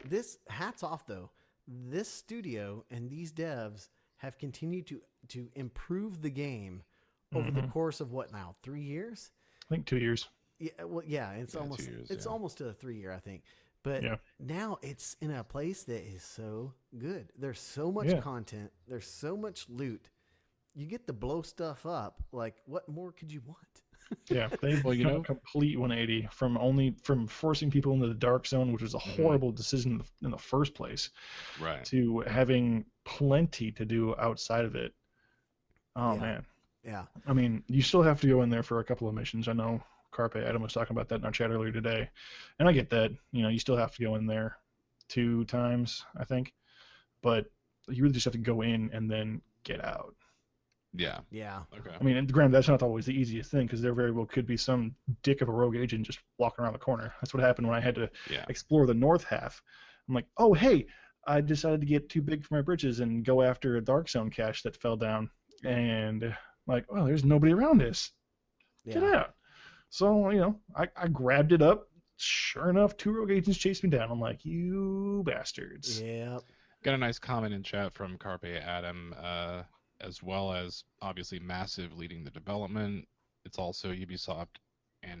Hats off though. This studio and these devs have continued to improve the game over the course of what now? 3 years? I think 2 years. Yeah. Well, yeah. It's 2 almost years, it's yeah. almost to a 3 year, I think. But now it's in a place that is so good. There's so much content. There's so much loot. You get to blow stuff up. Like, what more could you want? Yeah, they've done a complete 180 from forcing people into the Dark Zone, which was a horrible decision in the first place, Right. to having plenty to do outside of it. Oh man. Yeah. I mean, you still have to go in there for a couple of missions. I know Carpe Adam was talking about that in our chat earlier today, and I get that. You still have to go in there 2 times, I think, but you really just have to go in and then get out. Yeah. Yeah. Okay. I mean, and granted, that's not always the easiest thing, because there very well could be some dick of a rogue agent just walking around the corner. That's what happened when I had to explore the north half. I'm like, oh, hey, I decided to get too big for my britches and go after a Dark Zone cache that fell down. And like, oh, there's nobody around this. Get out. So, I grabbed it up. Sure enough, 2 rogue agents chased me down. I'm like, you bastards. Yep. Got a nice comment in chat from Carpe Adam, as well as obviously Massive leading the development. It's also Ubisoft and,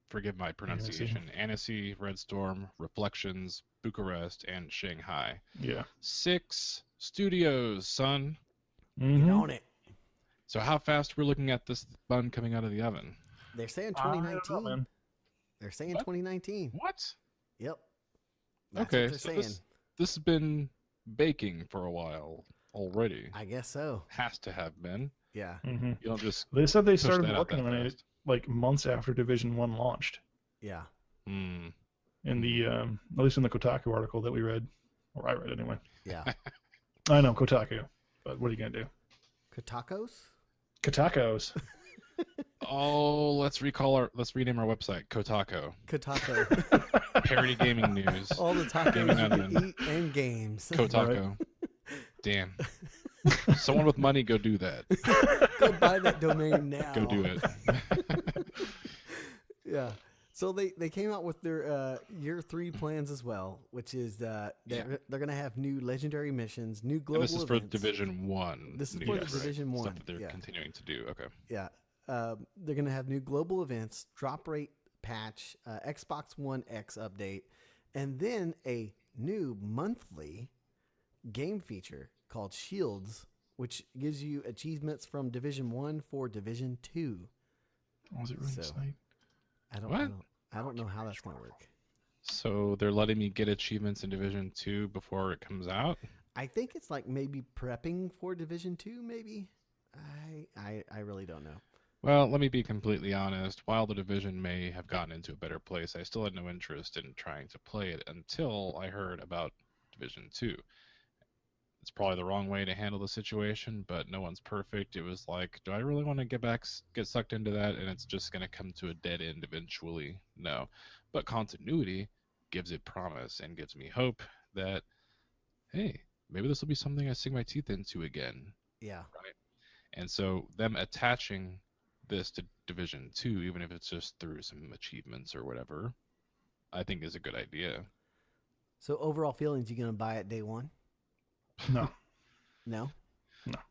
forgive my pronunciation, Annecy, Red Storm, Reflections, Bucharest, and Shanghai. Yeah. 6 studios, son. Get on it. So how fast we're looking at this bun coming out of the oven? They're saying I don't know, 2019. man. They're saying What? 2019. What? Yep. That's Okay, what they're so saying. this has been baking for a while already. I guess so. Has to have been. Yeah. Mm-hmm. You don't just They said they push started that out working that on it fast. like months after Division 1 launched. Yeah. Hmm. In the at least in the Kotaku article that we read, or I read anyway. Yeah. I know Kotaku, but what are you gonna do? Kotakos? Kotakos. Oh, let's rename our website Kotaku. Kotako. Parody gaming news. All the tacos Gaming you Onion. can eat and games. Kotaku. Damn. Someone with money, go do that. Go buy that domain now. Go do it. Yeah. So they came out with their year 3 plans as well, which is they're going to have new legendary missions, new global And this is for events. Division 1. This is for the Division 1. Stuff that they're yeah. continuing to do. Okay. Yeah. They're going to have new global events, drop rate patch, Xbox One X update, and then a new monthly game feature called Shields, which gives you achievements from Division 1 for Division 2. Was it really So- Snake? I don't know how that's going to work. So they're letting me get achievements in Division 2 before it comes out? I think it's like maybe prepping for Division 2, maybe. I really don't know. Well, let me be completely honest. While the Division may have gotten into a better place, I still had no interest in trying to play it until I heard about Division 2. It's probably the wrong way to handle the situation, but no one's perfect. It was like, do I really want to get sucked into that, and it's just going to come to a dead end eventually? No. But continuity gives it promise and gives me hope that, hey, maybe this will be something I sink my teeth into again. Yeah. Right? And so them attaching this to Division 2, even if it's just through some achievements or whatever, I think is a good idea. So overall feelings, you going to buy it day one? No. No?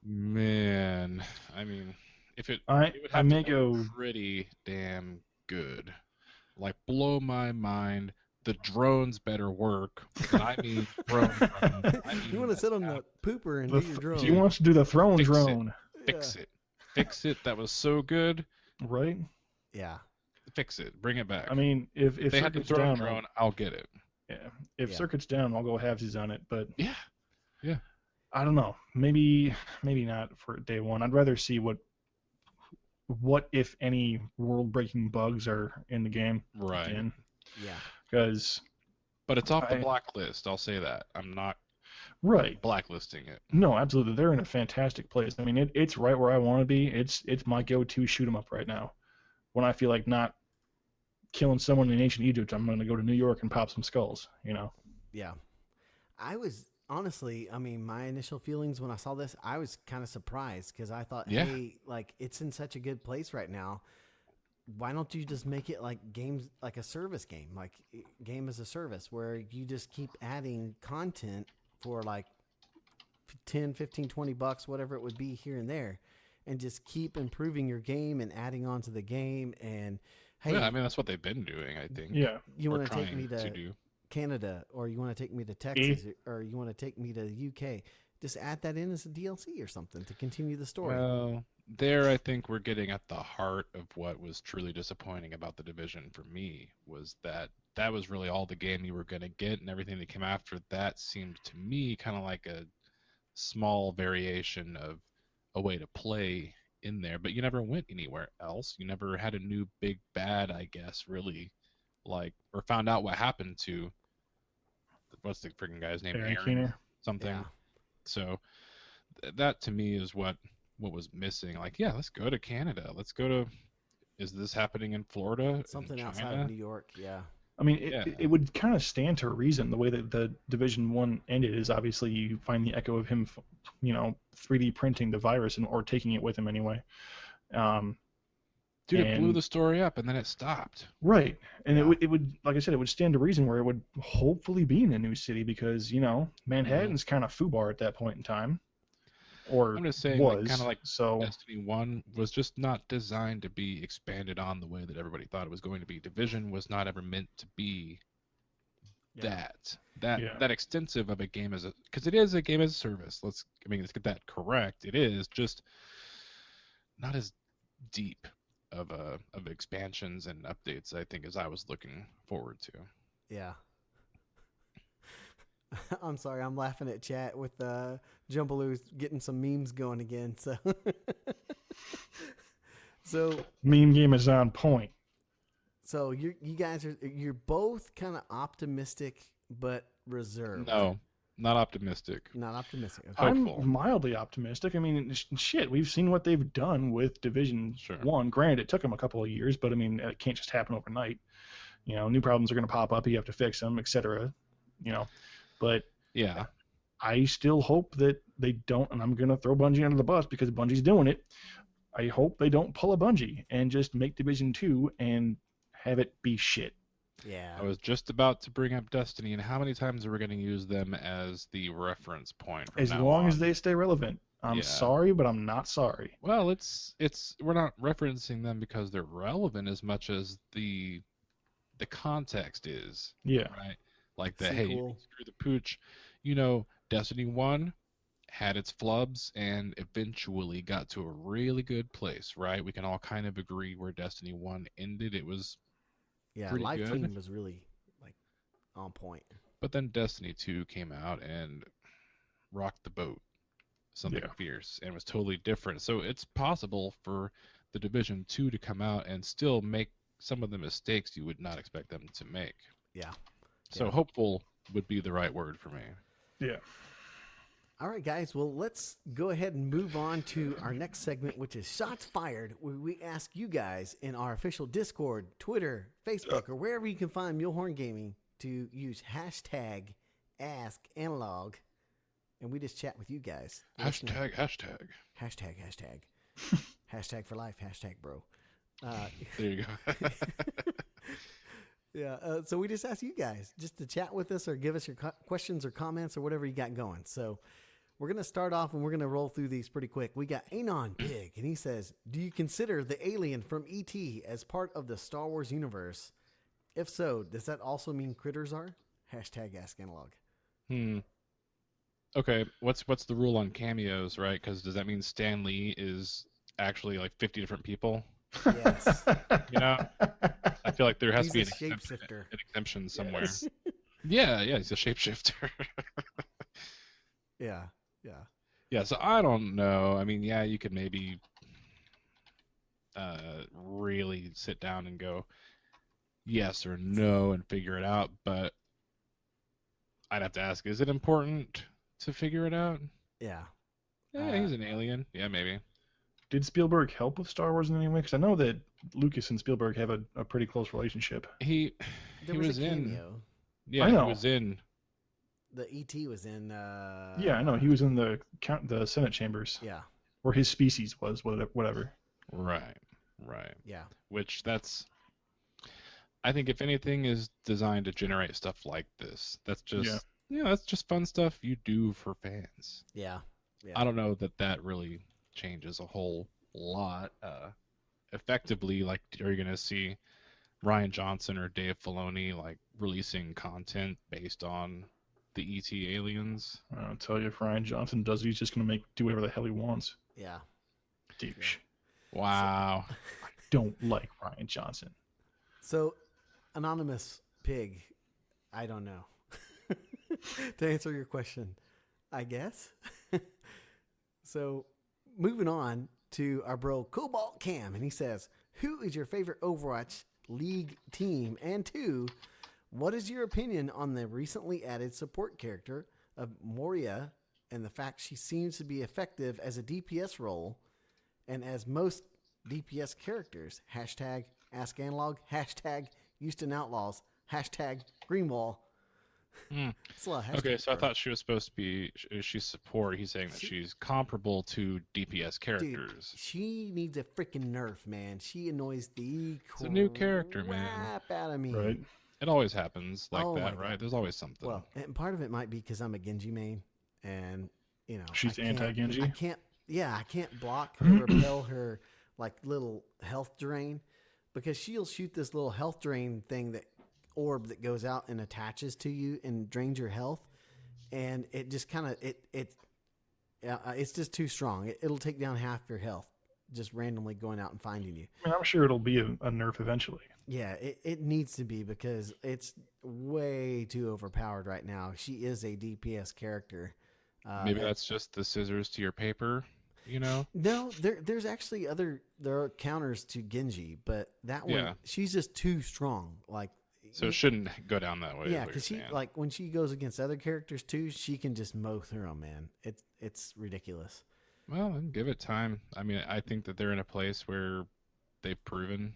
Man, I mean, it would I have may to go. be pretty damn good. Like, blow my mind. The drones better work. And I mean drone. You want to sit on the pooper and do your drone. He wants to do the throne Fix it. drone, Fix it. Fix it. That was so good. right? Yeah. Fix it. Bring it back. I mean, if if they had the circuit's throne down, drone, I'll get it. if Yeah. circuit's down, I'll go halvesies on it. But Yeah. I don't know. Maybe not for day one. I'd rather see what if any world-breaking bugs are in the game. Right. Again, Yeah. because But it's off the blacklist. I'll say that. I'm not right. blacklisting it. No, absolutely. They're in a fantastic place. I mean, it's right where I want to be. It's my go-to shoot 'em up right now. When I feel like not killing someone in ancient Egypt, I'm going to go to New York and pop some skulls. You know. Yeah. I was honestly, I mean, my initial feelings when I saw this, I was kind of surprised because I thought, Yeah. hey, like it's in such a good place right now. Why don't you just make it like games, like a service game, like game as a service where you just keep adding content for like 10, 15, 20 bucks, whatever it would be here and there, and just keep improving your game and adding on to the game. And hey, Yeah, I mean, that's what they've been doing, I think. Yeah. you Or want to take me trying to do. Canada, or you want to take me to Texas, or you want to take me to the UK, just add that in as a DLC or something to continue the story. Well, there I think we're getting at the heart of what was truly disappointing about the Division for me, was that was really all the game you were going to get, and everything that came after that seemed to me kind of like a small variation of a way to play in there, but you never went anywhere else. You never had a new big bad, I guess, really, like, or found out what happened to, what's the freaking guy's name? Aaron Aaron Keener. something. Yeah. So that to me is what was missing. Like, yeah, let's go to Canada. Let's go to. Is this happening in Florida? Something in outside China? of New York. Yeah. I mean, Yeah. it would kind of stand to reason the way that the Division 1 ended is obviously you find the echo of him, 3D printing the virus or taking it with him anyway. Dude, it blew and- the story up and then it stopped. Right. And Yeah. it would, like I said, it would stand to reason where it would hopefully be in a new city because, Manhattan's kind of foobar at that point in time. Or I'm just saying, was. kind of like so, Destiny 1 was just not designed to be expanded on the way that everybody thought it was going to be. Division was not ever meant to be Yeah. that extensive of a game as a, because it is a game as a service. Let's get that correct. It is just not as deep of expansions and updates, I think, as I was looking forward to. Yeah. I'm sorry, I'm laughing at chat with Jumbaloo's getting some memes going again. So, so, Meme game is on point. so you guys you're both kind of optimistic but reserved. No, not optimistic. Not optimistic. Okay. Hopeful. I'm mildly optimistic. I mean, shit, we've seen what they've done with Division Sure. 1. Granted, it took them a couple of years, but I mean, it can't just happen overnight. You know, new problems are going to pop up. You have to fix them, etc. You know, but Yeah. I still hope that they don't, and I'm going to throw Bungie under the bus because Bungie's doing it. I hope they don't pull a Bungie and just make Division 2 and have it be shit. Yeah. I was just about to bring up Destiny, and how many times are we going to use them as the reference point from As now long on? as they stay relevant. I'm Yeah. sorry, but I'm not sorry. Well, it's we're not referencing them because they're relevant as much as the context is. Yeah. Right? Like the hey, Sequel. screw the pooch. You know, Destiny 1 had its flubs and eventually got to a really good place, right? We can all kind of agree where Destiny 1 ended. It was Yeah. pretty Live good. Team was really like on point. But then Destiny 2 came out and rocked the boat. Something Yeah. fierce and was totally different. So it's possible for the Division 2 to come out and still make some of the mistakes you would not expect them to make. Yeah. So Yeah. hopeful would be the right word for me. Yeah. All right, guys. Well, let's go ahead and move on to our next segment, which is Shots Fired, where we ask you guys in our official Discord, Twitter, Facebook, or wherever you can find Mulehorn Gaming to use hashtag #AskAnalog, and we just chat with you guys. Hashtag. Hashtag. Hashtag for life. Hashtag bro. There you go. Yeah. So we just ask you guys just to chat with us or give us your questions or comments or whatever you got going. So we're going to start off and we're going to roll through these pretty quick. We got Anon Pig, and he says, do you consider the alien from E.T. as part of the Star Wars universe? If so, does that also mean critters are? Hashtag #AskAnalog. Okay, what's the rule on cameos, right? Because does that mean Stan Lee is actually like 50 different people? Yes. You know, I feel like there has He's to be a an shapeshifter. exemption somewhere. Yes. Yeah, he's a shapeshifter. Yeah. Yeah, so I don't know. I mean, yeah, you could maybe really sit down and go yes or no and figure it out, but I'd have to ask, is it important to figure it out? Yeah. Yeah, he's an alien. Yeah, maybe. Did Spielberg help with Star Wars in any way? Because I know that Lucas and Spielberg have a pretty close relationship. He There was was a in. cameo. Yeah, I know. he was in. The E.T. was in. Yeah, I know. He was in the Senate chambers Yeah. where his species was, whatever. Right. Yeah. Which I think if anything is designed to generate stuff like this, that's just that's just fun stuff you do for fans. Yeah. I don't know that really changes a whole lot. Effectively, like, are you gonna see Ryan Johnson or Dave Filoni like releasing content based on the ET aliens? I'll tell you, if Ryan Johnson does it, he's just gonna do whatever the hell he wants. Yeah. Douche. Wow. Don't like Ryan Johnson. So, Anonymous Pig, I don't know. To answer your question, I guess. So, moving on to our bro Cobalt Cam, and he says, who is your favorite Overwatch League team? And 2, what is your opinion on the recently added support character of Moria and the fact she seems to be effective as a DPS role and as most DPS characters? Hashtag #AskAnalog, hashtag Houston Outlaws, hashtag Greenwall. It's a lot of Okay, hashtags so I for her. thought she was supposed to be. She's support. He's saying that she's comparable to DPS Dude, characters. she needs a freaking nerf, man. She annoys the It's a new character, man. crap out of me. Right. It always happens like Oh that, my right? God. There's always something. Well, and part of it might be because I'm a Genji main, and She's I can't- anti-Genji? I can't. Yeah, I can't block or repel her like little health drain because she'll shoot this little health drain thing orb that goes out and attaches to you and drains your health, and it just kind of it's just too strong. It'll take down half your health just randomly going out and finding you. I mean, I'm sure it'll be a nerf eventually. Yeah, it needs to be because it's way too overpowered right now. She is a DPS character. Maybe that's just the scissors to your paper, you know? No, there's actually there are counters to Genji, but that one Yeah. she's just too strong. Like So it shouldn't go down that way. is yeah, what because you're she saying. like when she goes against other characters too, she can just mow through them. Man, it's ridiculous. Well, then give it time. I mean, I think that they're in a place where they've proven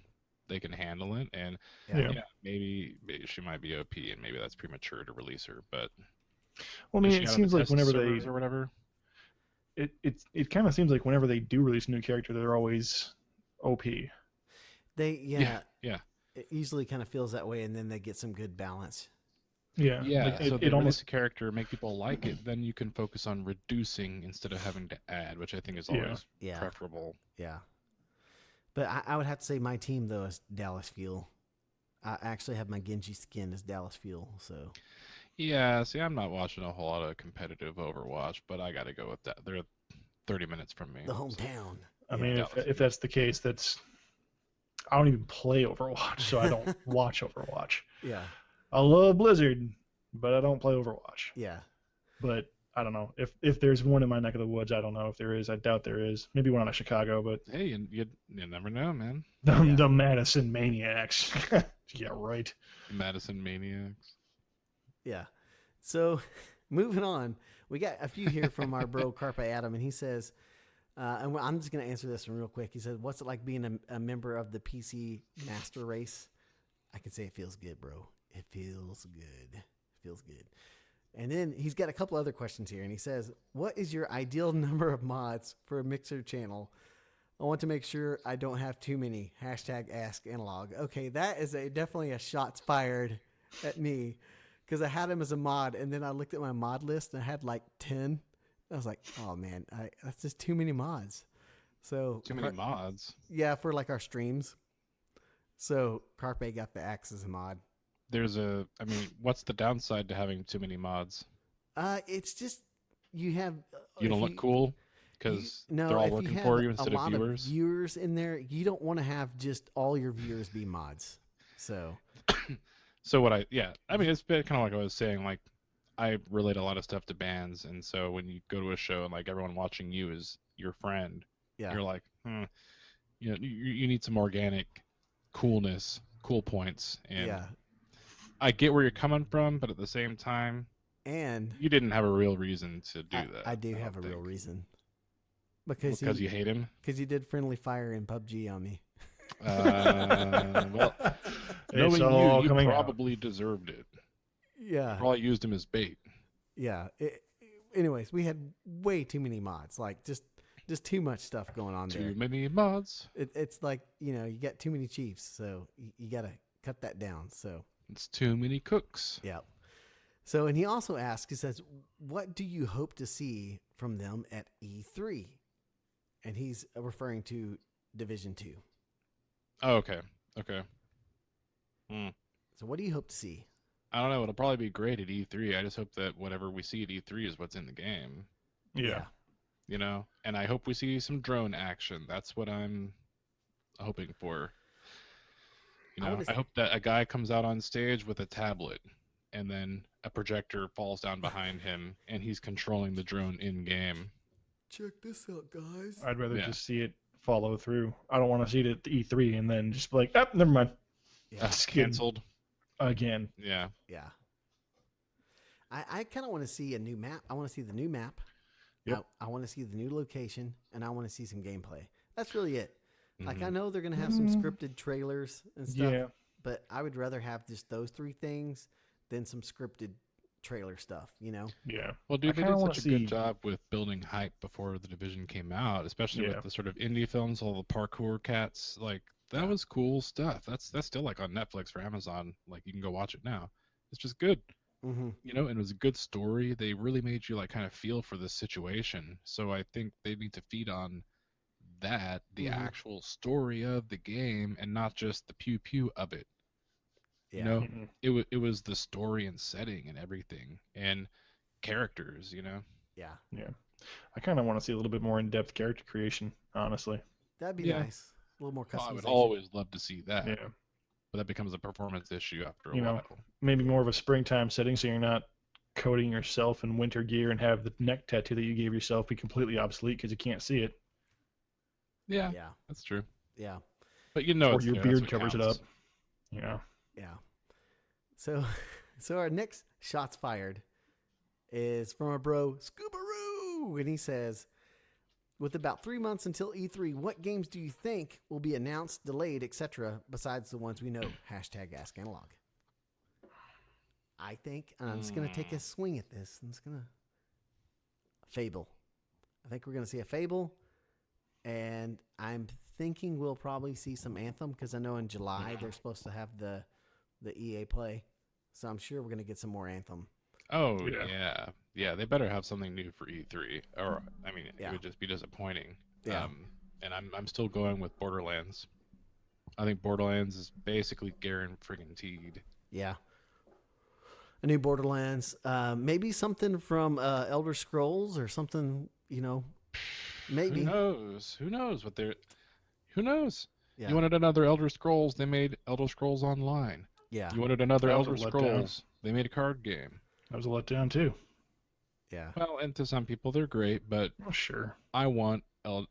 they can handle it, and Yeah. yeah, maybe she might be OP, and maybe that's premature to release her. But Well, I is mean, she it out of the seems like test whenever servers or whatever? it kind of seems like whenever they do release a new character, they're always OP. Yeah. It usually kind of feels that way, and then they get some good balance. Yeah. Yeah, Like, so it they release almost a character, make people like it, then you can focus on reducing instead of having to add, which I think is always Yeah. preferable. Yeah. But I would have to say my team though is Dallas Fuel. I actually have my Genji skin as Dallas Fuel, so Yeah, see, I'm not watching a whole lot of competitive Overwatch, but I got to go with that. They're 30 minutes from me. the so- hometown. I Yeah. mean, Dallas. if that's the case, I don't even play Overwatch, so I don't watch Overwatch. Yeah. I love Blizzard, but I don't play Overwatch. Yeah. But I don't know if there's one in my neck of the woods. I don't know if there is. I doubt there is. Maybe one out of Chicago, but Hey, you never know, man. the Madison Maniacs. Yeah, right. Madison Maniacs. Yeah. So moving on, we got a few here from our bro Carpe Adam, and he says, and I'm just going to answer this one real quick. He said, "What's it like being a member of the PC Master Race?" I can say it feels good, bro. It feels good. It feels good. And then he's got a couple other questions here, and he says, "What is your ideal number of mods for a Mixer channel? I want to make sure I don't have too many. Hashtag ask analog." Okay, that is definitely a shots fired at me because I had him as a mod, and then I looked at my mod list and I had like 10. I was like, oh man, that's just too many mods. So Too many mods. yeah, for like our streams. So Carpe got the axe as a mod. I mean, what's the downside to having too many mods? It's just you have You don't look cool because they're all if working have for you a instead of lot viewers. viewers in there, you don't want to have just all your viewers be mods. So So I mean, it's been kind of like I was saying, like I relate a lot of stuff to bands, and so when you go to a show and like everyone watching you is your friend, yeah, you're like, you know, you need some organic coolness, cool points, and yeah, I get where you're coming from, but at the same time, and you didn't have a real reason to do that. I do don't have a real think. reason because You hate him. because he did friendly fire in PUBG on me. Well, It's knowing all you coming out. probably deserved it. Yeah, Probably used him as bait. yeah. Anyways, we had way too many mods, like just too much stuff going on there. Too many mods. It's like you got too many chiefs, so you got to cut that down. So It's too many cooks. yeah. So and he also asks, he says, "What do you hope to see from them at E3?" And he's referring to Division 2. Oh, okay. Okay. So what do you hope to see? I don't know. It'll probably be great at E3. I just hope that whatever we see at E3 is what's in the game. Yeah. You know? And I hope we see some drone action. That's what I'm hoping for. You I know, wanna I hope that a guy comes out on stage with a tablet and then a projector falls down behind him and he's controlling the drone in game. Check this out, guys. I'd rather Yeah. just see it follow through. I don't want to see it at the E3 and then just be like, oh, never mind. Yeah. Canceled. Again. Yeah. Yeah. I kind of want to see a new map. I want to see the new map. Yep. I want to see the new location, and I want to see some gameplay. That's really it. Like, I Mhm. know they're going to have some scripted trailers and stuff, Yeah. but I would rather have just those three things than some scripted trailer stuff, Yeah. Well, dude, I they kinda did wanna such a see- good job with building hype before the division came out, especially Yeah. with the sort of indie films, all the parkour cats. Like that Yeah. was cool stuff. That's still like on Netflix or Amazon. Like you can go watch it now. It's just good, Mm-hmm. you know. And it was a good story. They really made you like kind of feel for this situation. So I think they need to feed on that, the Mhm. actual story of the game, and not just the pew pew of it. Yeah. You know, Mhm. it was the story and setting and everything and characters. You know. Yeah. Yeah. I kind of want to see a little bit more in-depth character creation, honestly. That'd be Yeah. nice. A little more Well, I customization. would always love to see that, Yeah. but that becomes a performance issue after a You know, while. maybe more of a springtime setting, so you're not coating yourself in winter gear and have the neck tattoo that you gave yourself be completely obsolete because you can't see it, Yeah, Yeah. that's true. Yeah. But you know, or it's your there. That's beard what covers it counts. up. You know. Yeah. So, so our next shots fired is from our bro Scoobaroo, and he says, "With about 3 months until E3, what games do you think will be announced, delayed, etc., besides the ones we know?" Hashtag Ask Analog. I think, and I'm just gonna take a swing at this. I'm just gonna Fable. I think we're gonna see a Fable, and I'm thinking we'll probably see some Anthem because I know in July they're supposed to have the EA Play, so I'm sure we're gonna get some more Anthem. Oh Yeah. yeah. They better have something new for E3, or I mean, Yeah. it would just be disappointing. Yeah. And I'm still going with Borderlands. I think Borderlands is basically guaranteed. Yeah. A new Borderlands, maybe something from Elder Scrolls or something. Maybe. Who knows? Who knows what they're? Who knows? Yeah. You wanted another Elder Scrolls? They made Elder Scrolls Online. Yeah. You wanted another That was a Elder letdown. Scrolls? They made a card game. That was a letdown too. Yeah. Well, and to some people they're great, but Well, sure. I want an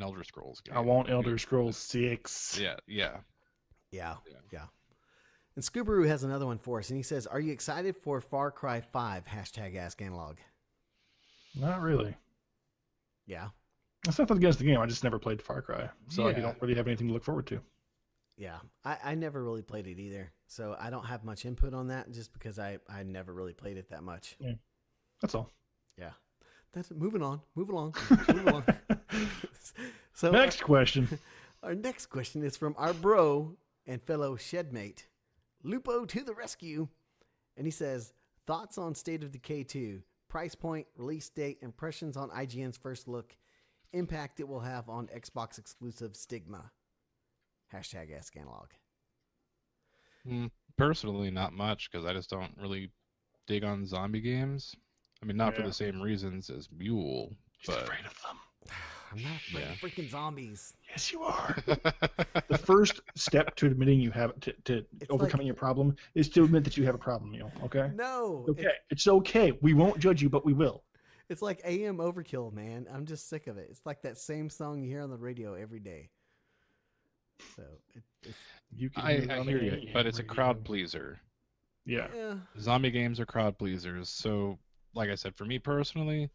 Elder Scrolls game. I want Elder Scrolls 6. Yeah. Yeah. Yeah. Yeah. And Scoobaroo has another one for us, and he says, "Are you excited for Far Cry 5? Hashtag Ask Analog." Not really. Yeah. That's nothing against the game. I just never played Far Cry, so I Yeah. don't really have anything to look forward to. Yeah. I never really played it either, so I don't have much input on that just because I never really played it that much. That's all. Yeah. That's moving on. Moving along. Moving along. So Next question. our next question is from our bro and fellow shedmate, Lupo to the rescue. And he says, "Thoughts on State of Decay 2, price point, release date, impressions on IGN's first look, impact it will have on Xbox exclusive Stigma. Hashtag Ask Analog." Personally, not much because I just don't really dig on zombie games. I mean, not for Yeah. the same reasons as Mule, He's but afraid of them. I'm not afraid of freaking zombies. Yes, you are. The first step to admitting you have to It's overcoming your problem is to admit that you have a problem, Neil. Okay? No. Okay. It's okay. We won't judge you, but we will. It's like AM overkill, man. I'm just sick of it. It's like that same song you hear on the radio every day. So it's You can I it on hear the you, AM but it's a radio. crowd pleaser. Yeah. yeah. Zombie games are crowd pleasers, so like I said, for me personally,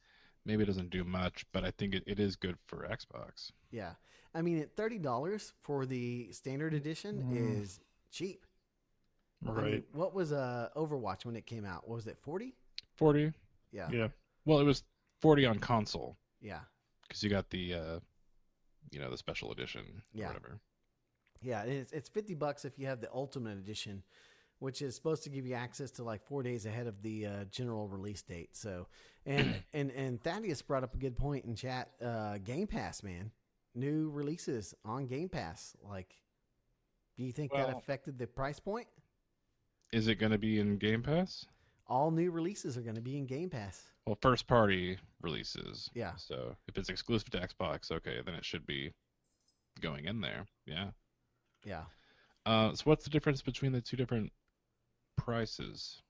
maybe it doesn't do much, but I think it is good for Xbox. Yeah. I mean, at $30 for the standard edition is cheap. Right. I mean, what was Overwatch when it came out? What was it, 40? 40? Yeah. Yeah. Well, it was 40 on console Yeah. because you got the the special edition Yeah. or whatever. Yeah, and it's $50 if you have the Ultimate Edition, which is supposed to give you access to like 4 days ahead of the general release date. So, and Thaddeus brought up a good point in chat. Game Pass, man, new releases on Game Pass. Like, do you think that Well- affected the price point? Is it going to be in Game Pass? All new releases are going to be in Game Pass. Well, first party releases. Yeah. So if it's exclusive to Xbox, okay, then it should be going in there. Yeah. Yeah. So what's the difference between the two different prices?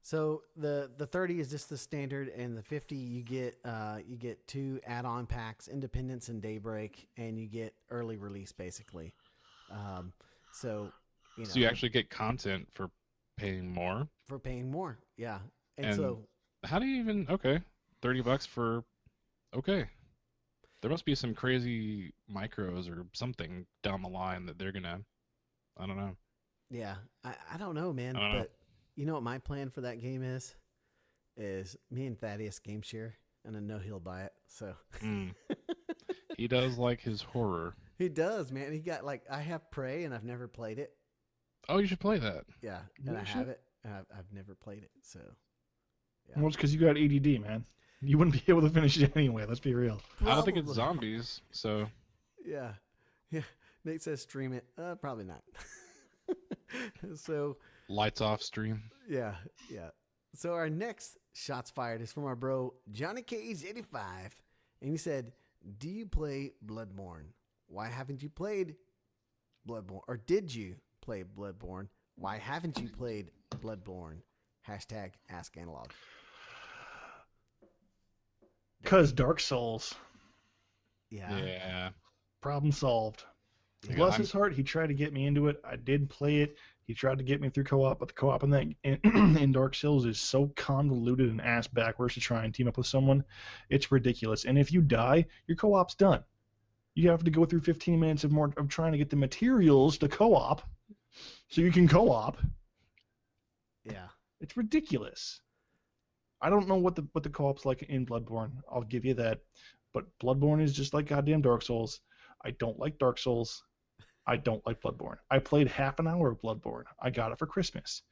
So the 30 is just the standard, and the 50 you get 2 add-on packs, Independence and Daybreak, and you get early release basically. So you know, So you actually get content for paying more? for paying more, yeah. And And- so How do you even okay, $30 for okay. There must be some crazy micros or something down the line that they're gonna I don't know. yeah, I don't know, man, I don't know. but you know what my plan for that game is me and Thaddeus game share, and I know he'll buy it. So Mm. He does like his horror. he does, man. He got like I have Prey, and I've never played it. Oh, you should play that. Yeah, You and I should. have it, and I've never played it. So Well, it's because you got ADD, man. You wouldn't be able to finish it anyway. Let's be real. I don't think it's Probably. zombies, so Yeah. Yeah. Nate says stream it. Probably not. So, lights off stream. yeah. Yeah. So, our next shots fired is from our bro, Johnny Cage 85. And he said, Do you play Bloodborne? Why haven't you played Bloodborne? Or did you play Bloodborne? Why haven't you played Bloodborne? Hashtag Ask Analog. Because Dark Souls. Yeah. Problem solved. Yeah. Bless his heart, he tried to get me into it. I did play it. He tried to get me through co-op, but the co-op in that in Dark Souls is so convoluted and ass backwards to try and team up with someone. It's ridiculous. And if you die, your co-op's done. You have to go through 15 minutes of trying to get the materials to co-op so you can co-op. Yeah. It's ridiculous. I don't know what the co-op's like in Bloodborne. I'll give you that. But Bloodborne is just like goddamn Dark Souls. I don't like Dark Souls. I don't like Bloodborne. I played half an hour of Bloodborne. I got it for Christmas.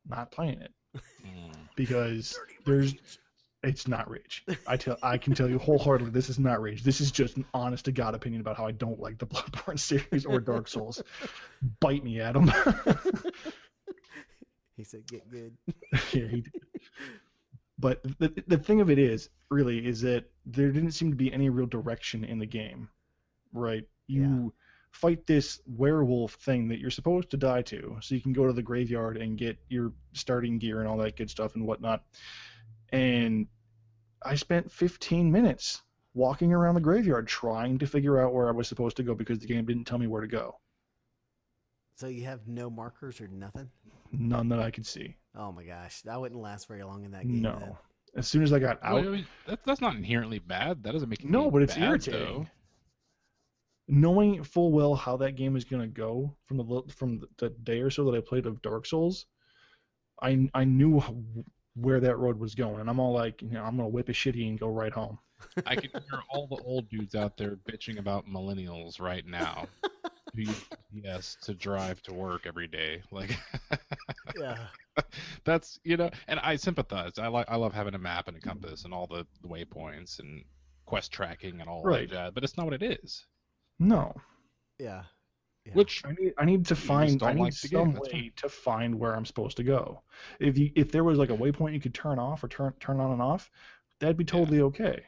Not playing it because it's not rage. I can tell you wholeheartedly this is not rage. This is just an honest to God opinion about how I don't like the Bloodborne series or Dark Souls. Bite me, Adam. He said, "Get good." Yeah, he did. But the thing of it is that there didn't seem to be any real direction in the game, right? You fight this werewolf thing that you're supposed to die to, so you can go to the graveyard and get your starting gear and all that good stuff and whatnot. And I spent 15 minutes walking around the graveyard trying to figure out where I was supposed to go because the game didn't tell me where to go. So you have no markers or nothing? None that I could see. Oh my gosh, that wouldn't last very long in that game. No. Then. As soon as I got out, Well, that's not inherently bad. That doesn't make it no, but it's bad, irritating. though. Knowing full well how that game is going to go from the day or so that I played of Dark Souls, I knew where that road was going, and I'm all like, I'm gonna whip a shitty and go right home. I can hear all the old dudes out there bitching about millennials right now. Who use GPS to drive to work every day, like. Yeah. That's and I sympathize. I love having a map and a compass and all the waypoints and quest tracking and all Right. that, but it's not what it is. No. Yeah. Yeah. Which I need to find don't I need like the game, some that's way to find where I'm supposed to go. If there was like a waypoint you could turn off or turn on and off, that'd be totally okay.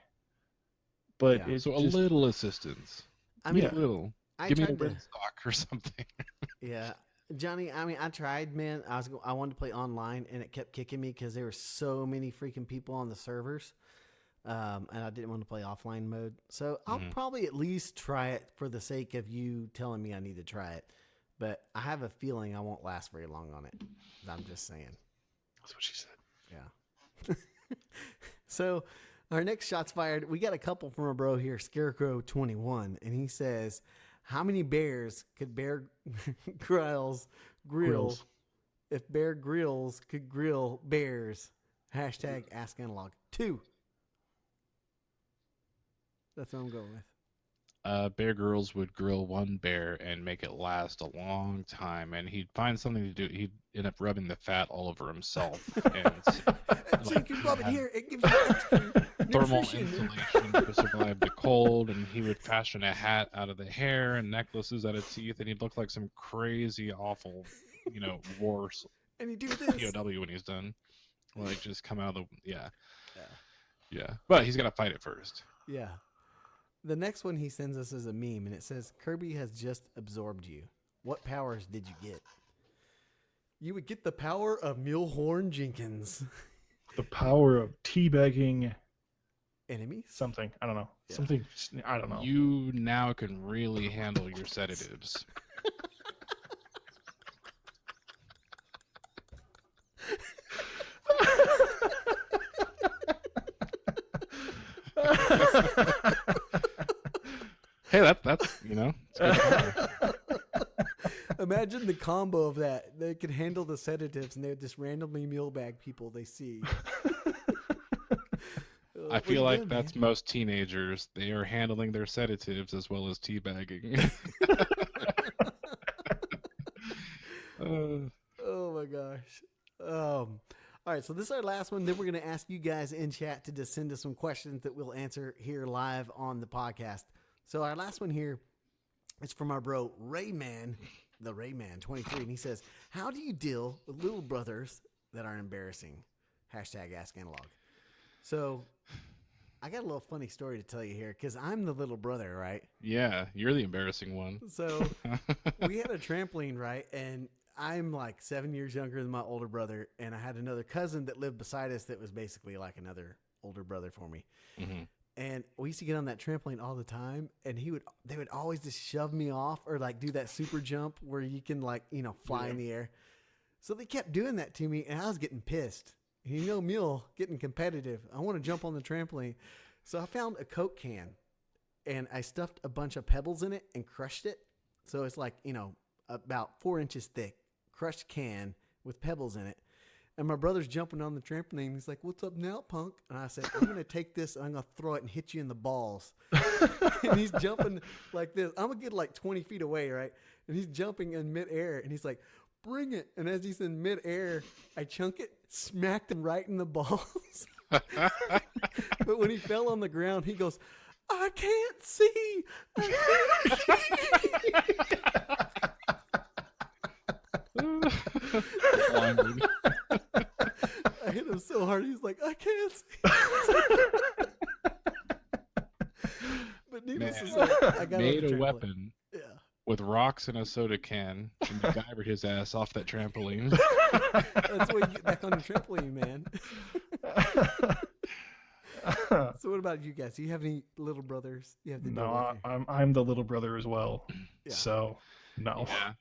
But Yeah. it's so a just, little assistance. I mean, Yeah. Little. I Give me a tried to. red stock or something. Yeah, Johnny. I mean, I tried, man. I wanted to play online, and it kept kicking me because there were so many freaking people on the servers, and I didn't want to play offline mode. So I'll probably at least try it for the sake of you telling me I need to try it. But I have a feeling I won't last very long on it. I'm just saying. That's what she said. Yeah. So our next shot's fired. We got a couple from a bro here, Scarecrow21, and he says, "How many bears could Bear Grylls grill Grills. if Bear Grylls could grill bears?" Hashtag Ask Analog. 2. That's what I'm going with. Bear Grylls would grill one bear and make it last a long time, and he'd find something to do. He'd end up rubbing the fat all over himself, and So you can rub it here. It gives you extra thermal nutrition. insulation to survive the cold. And he would fashion a hat out of the hair and necklaces out of teeth, and he'd look like some crazy, awful, war And you do this. POW when he's done. Like just come out of the yeah. But he's gotta fight it first. Yeah. The next one he sends us is a meme, and it says, "Kirby has just absorbed you. What powers did you get?" You would get the power of Mulehorn Jenkins. The power of teabagging Enemies? something. I don't know. Yeah. Something. I don't know. You now can really handle your sedatives. Hey, that's it's good. Imagine the combo of that. They could handle the sedatives, and they would just randomly mule bag people they see. I feel like that's most teenagers. They are handling their sedatives as well as teabagging. Oh my gosh. All right, so this is our last one. Then we're going to ask you guys in chat to just send us some questions that we'll answer here live on the podcast. So our last one here is from our bro Rayman, the Rayman 23, and he says, "How do you deal with little brothers that are embarrassing?" Hashtag Ask Analog. So I got a little funny story to tell you here because I'm the little brother, right? Yeah, you're the embarrassing one. So we had a trampoline, right? And I'm like 7 years younger than my older brother, and I had another cousin that lived beside us that was basically like another older brother for me. Hmm. And we used to get on that trampoline all the time, and they would always just shove me off or like do that super jump where you can like, fly in the air. So they kept doing that to me, and I was getting pissed. And Mule getting competitive. I want to jump on the trampoline. So I found a Coke can, and I stuffed a bunch of pebbles in it and crushed it. So it's like, about 4 inches thick, crushed can with pebbles in it. And my brother's jumping on the trampoline. He's like, "What's up now, punk?" And I said, "I'm going to take this and I'm going to throw it and hit you in the balls." And he's jumping like this. I'm going to get like 20 feet away, right? And he's jumping in midair. And he's like, "Bring it." And as he's in midair, I chunk it, smacked him right in the balls. But when he fell on the ground, he goes, "I can't see. I can't see." I hit him so hard, he's like, "I can't see." But needless to say, I got made on the a trampoline. weapon Yeah. with rocks and a soda can and MacGyvered his ass off that trampoline. That's why you get back on the trampoline, man. So what about you guys? Do you have any little brothers you have to deal No, with here? I'm the little brother as well. Yeah. So no. Yeah,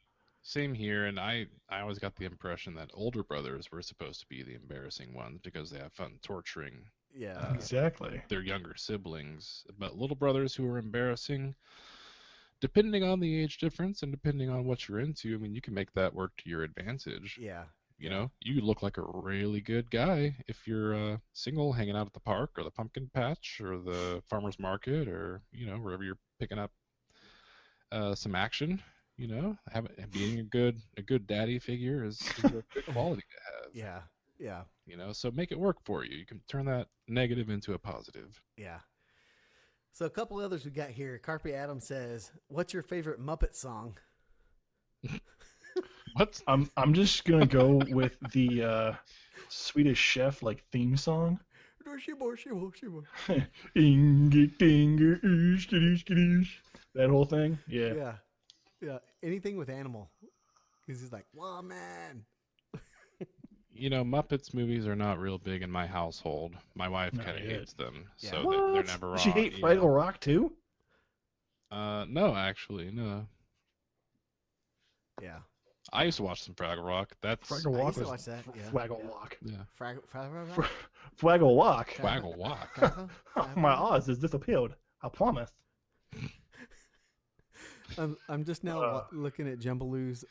same here. And I always got the impression that older brothers were supposed to be the embarrassing ones because they have fun torturing Yeah. Exactly. their younger siblings. But little brothers who are embarrassing, depending on the age difference and depending on what you're into, I mean, you can make that work to your advantage. Yeah. You know, you look like a really good guy if you're single, hanging out at the park or the pumpkin patch or the farmer's market or, wherever you're picking up some action. Being a good daddy figure is a good quality to have. Yeah. Yeah. So make it work for you. You can turn that negative into a positive. Yeah. So a couple others we got here. Carpe Adam says, "What's your favorite Muppet song?" What? I'm just gonna go with the Swedish Chef theme song. That whole thing. Yeah. Yeah. Yeah. Anything with animal. Because he's like, "Whoa, man." Muppets movies are not real big in my household. My wife Not kind of yet. hates them, Yeah. so What? they're never wrong. She hate Fraggle Rock too? No, actually, no. Yeah. I used to watch some Fraggle Rock. That's Fraggle I Rock used to was watch that, yeah. Fraggle Rock. yeah. Fraggle Rock. Fraggle Rock. My eyes has disappeared. I promise. I'm just now looking at Jumbaloo's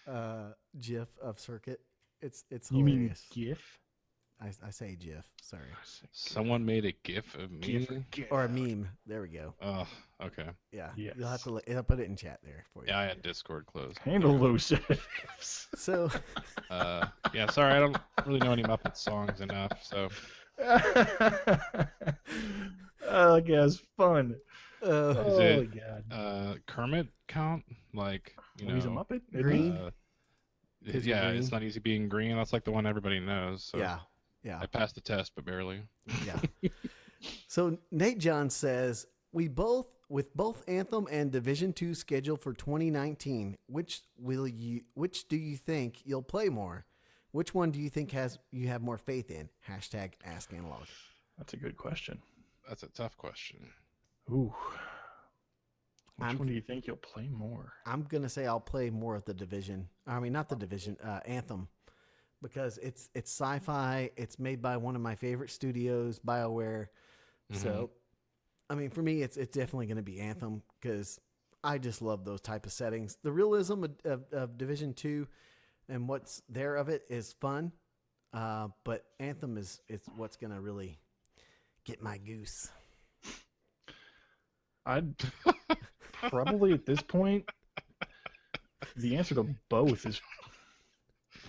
GIF of Circuit. It's You mean hilarious. GIF? I say GIF. Sorry. Someone made a GIF of me. Or a meme. There we go. Oh, okay. Yeah. Yes. You'll have to. I'll put it in chat there for you. Yeah, I had Discord closed. Handle those shifts. So. Yeah, sorry, I don't really know any Muppet songs enough, so. Oh, guys, fun. Is Oh, it, God. Kermit count? Like, He's a Muppet? isn't he? Green? Uh, 'Cause yeah, you're it's green? not easy being green. That's like the one everybody knows. So Yeah. Yeah. I passed the test, but barely. Yeah. So Nate John says with both Anthem and Division 2 scheduled for 2019, which do you think you'll play more? Which one do you think you have more faith in? Hashtag Ask Analog. That's a good question. That's a tough question. Ooh. Which I'm- one do you think you'll play more? I'm gonna say I'll play more of the Division. I mean, not the Division, Anthem, because it's sci-fi. It's made by one of my favorite studios, BioWare. So, I mean, for me, it's definitely gonna be Anthem because I just love those type of settings. The realism of Division 2 and what's there of it is fun, but Anthem is what's gonna really get my goose. I'd probably at this point, the answer to both is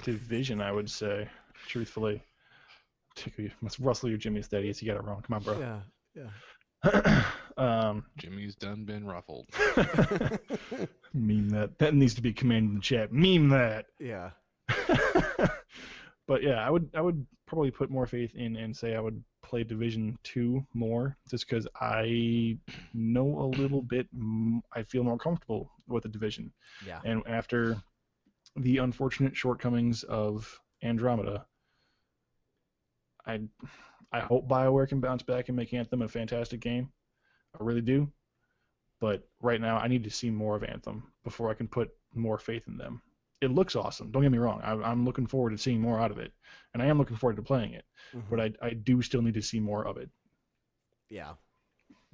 Division, I would say, truthfully. Must rustle your Jimmy Steadies. You got it wrong. Come on, bro. Yeah. Jimmy's done been ruffled. Meme that. That needs to be commanded in the chat. Meme that. Yeah. But yeah, I would probably put more faith in and say I would play Division 2 more, just because I know a little bit. I feel more comfortable with the Division, Yeah. and after the unfortunate shortcomings of Andromeda, I I hope BioWare can bounce back and make Anthem a fantastic game. I really do. But right now, I need to see more of Anthem before I can put more faith in them. It looks awesome. Don't get me wrong. I'm looking forward to seeing more out of it, and I am looking forward to playing it. But Hmm. I do still need to see more of it. Yeah.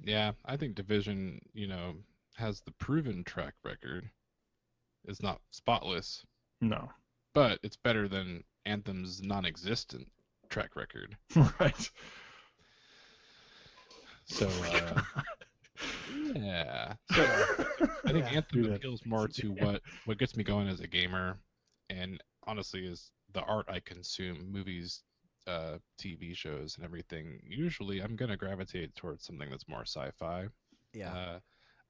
Yeah, I think Division, has the proven track record. It's not spotless, No. but it's better than Anthem's non-existent track record. Right. So, yeah. So I think Yeah. Anthem Do that. appeals more to what gets me going as a gamer, and honestly is the art I consume, movies, TV shows, and everything. Usually, I'm gonna gravitate towards something that's more sci-fi. Yeah. Uh,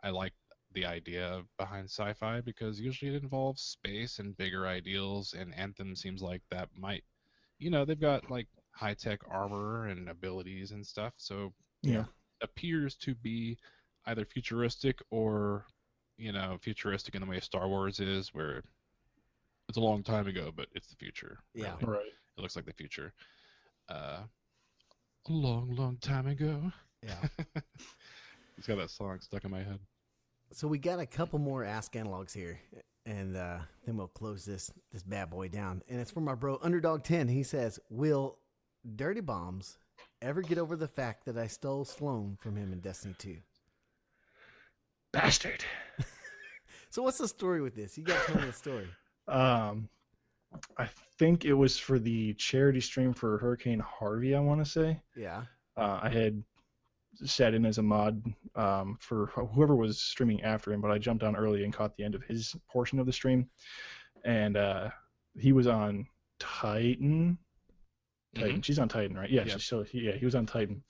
I like the idea behind sci-fi because usually it involves space and bigger ideals, and Anthem seems like that might, they've got like high-tech armor and abilities and stuff, so Yeah. Yeah. appears to be either futuristic or, futuristic in the way Star Wars is, where it's a long time ago, but it's the future, Yeah. really. Right. It looks like the future. Uh, a long, long time ago. Yeah. It's got that song stuck in my head. So we got a couple more Ask Analogs here, and then we'll close this bad boy down. And it's from our bro Underdog10. He says, "Will Dirty Bombs ever get over the fact that I stole Sloan from him in Destiny 2?" Bastard. So what's the story with this? You got to tell me the story. Um, I think it was for the charity stream for Hurricane Harvey. I want to say. Yeah. I had sat in as a mod for whoever was streaming after him, but I jumped on early and caught the end of his portion of the stream, and he was on Titan. Titan. She's on Titan, right? Yeah, Yep. he was on Titan,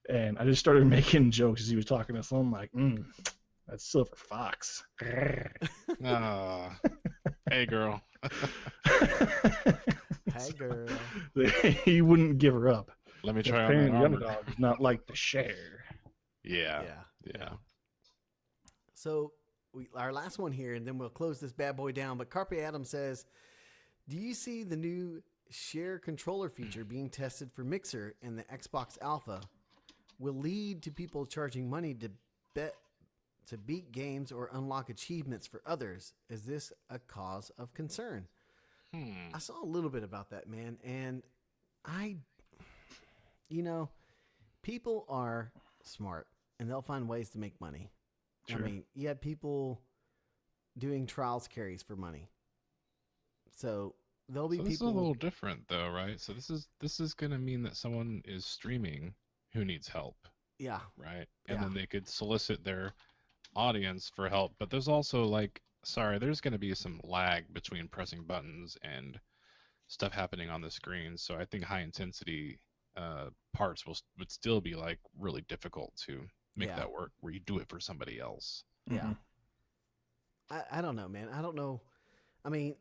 and I just started making jokes as he was talking to someone like, "That's Silver Fox." Ah, hey girl. Hey, girl. He wouldn't give her up. Let me try on Apparently, that the armor. underdog does not like to share. Yeah. Yeah. Yeah. So our last one here, and then we'll close this bad boy down. But Carpe Adam says, "Do you see the new share controller feature being tested for Mixer and the Xbox Alpha will lead to people charging money to beat games or unlock achievements for others? Is this a cause of concern?" I saw a little bit about that, man, and people are smart and they'll find ways to make money. Sure. I mean, you had people doing trials carries for money. So there'll be So this is a people. little different though, right? So this is gonna mean that someone is streaming who needs help, Yeah. right? And Yeah. then they could solicit their audience for help. But there's also there's gonna be some lag between pressing buttons and stuff happening on the screen. So I think high intensity parts would still be like really difficult to make Yeah. that work where you do it for somebody else. Yeah. I don't know, man. I don't know. I mean,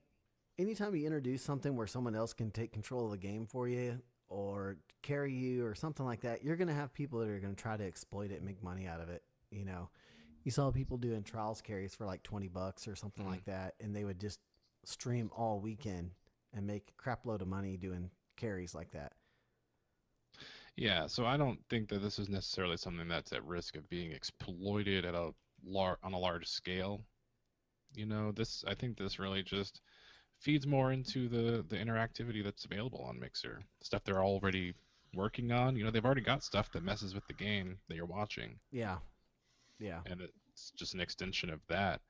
anytime you introduce something where someone else can take control of the game for you or carry you or something like that, you're going to have people that are going to try to exploit it and make money out of it. You saw people doing trials carries for like $20 or something like that, and they would just stream all weekend and make a crap load of money doing carries like that. Yeah, so I don't think that this is necessarily something that's at risk of being exploited at on a large scale. I think this really just feeds more into the interactivity that's available on Mixer. Stuff they're already working on. They've already got stuff that messes with the game that you're watching, Yeah. Yeah. and it's just an extension of that.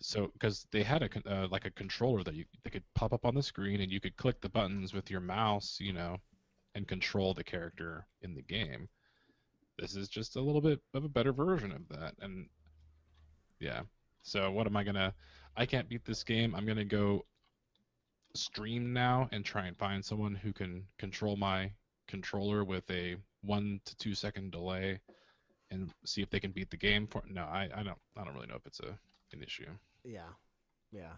So, because they had like a controller that could pop up on the screen, and you could click the buttons with your mouse, and control the character in the game. This is just a little bit of a better version of that, and yeah. So, what am I gonna? I can't beat this game. I'm gonna go stream now and try and find someone who can control my controller with a 1 to 2 second delay, and see if they can beat the game. No, I don't really know if it's an issue. Yeah. Yeah.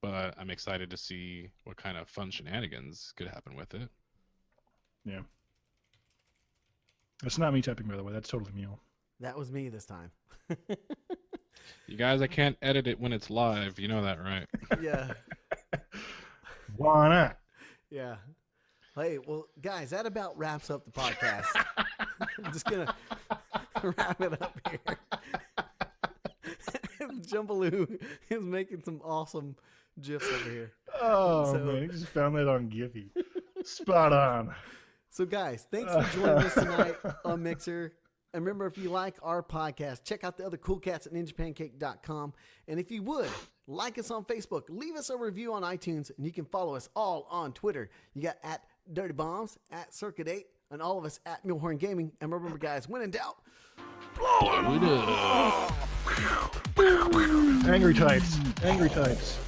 but I'm excited to see what kind of fun shenanigans could happen with it. Yeah. That's not me typing, by the way. That's totally Mule. That was me this time. You guys, I can't edit it when it's live. You know that, right? Yeah. Why not? Yeah. Hey, well, guys, that about wraps up the podcast. I'm just going to wrap it up here. Jumbaloo is making some awesome GIFs over here. Oh, man. I just found that on Giphy. Spot on. So, guys, thanks for joining us tonight on Mixer. And remember, if you like our podcast, check out the other cool cats at ninjapancake.com. And if you would, like us on Facebook, leave us a review on iTunes, and you can follow us all on Twitter. You got at Dirty Bombs, at Circuit 8, and all of us at Mulehorn Gaming. And remember, guys, when in doubt, blow it up. Angry types. Angry types.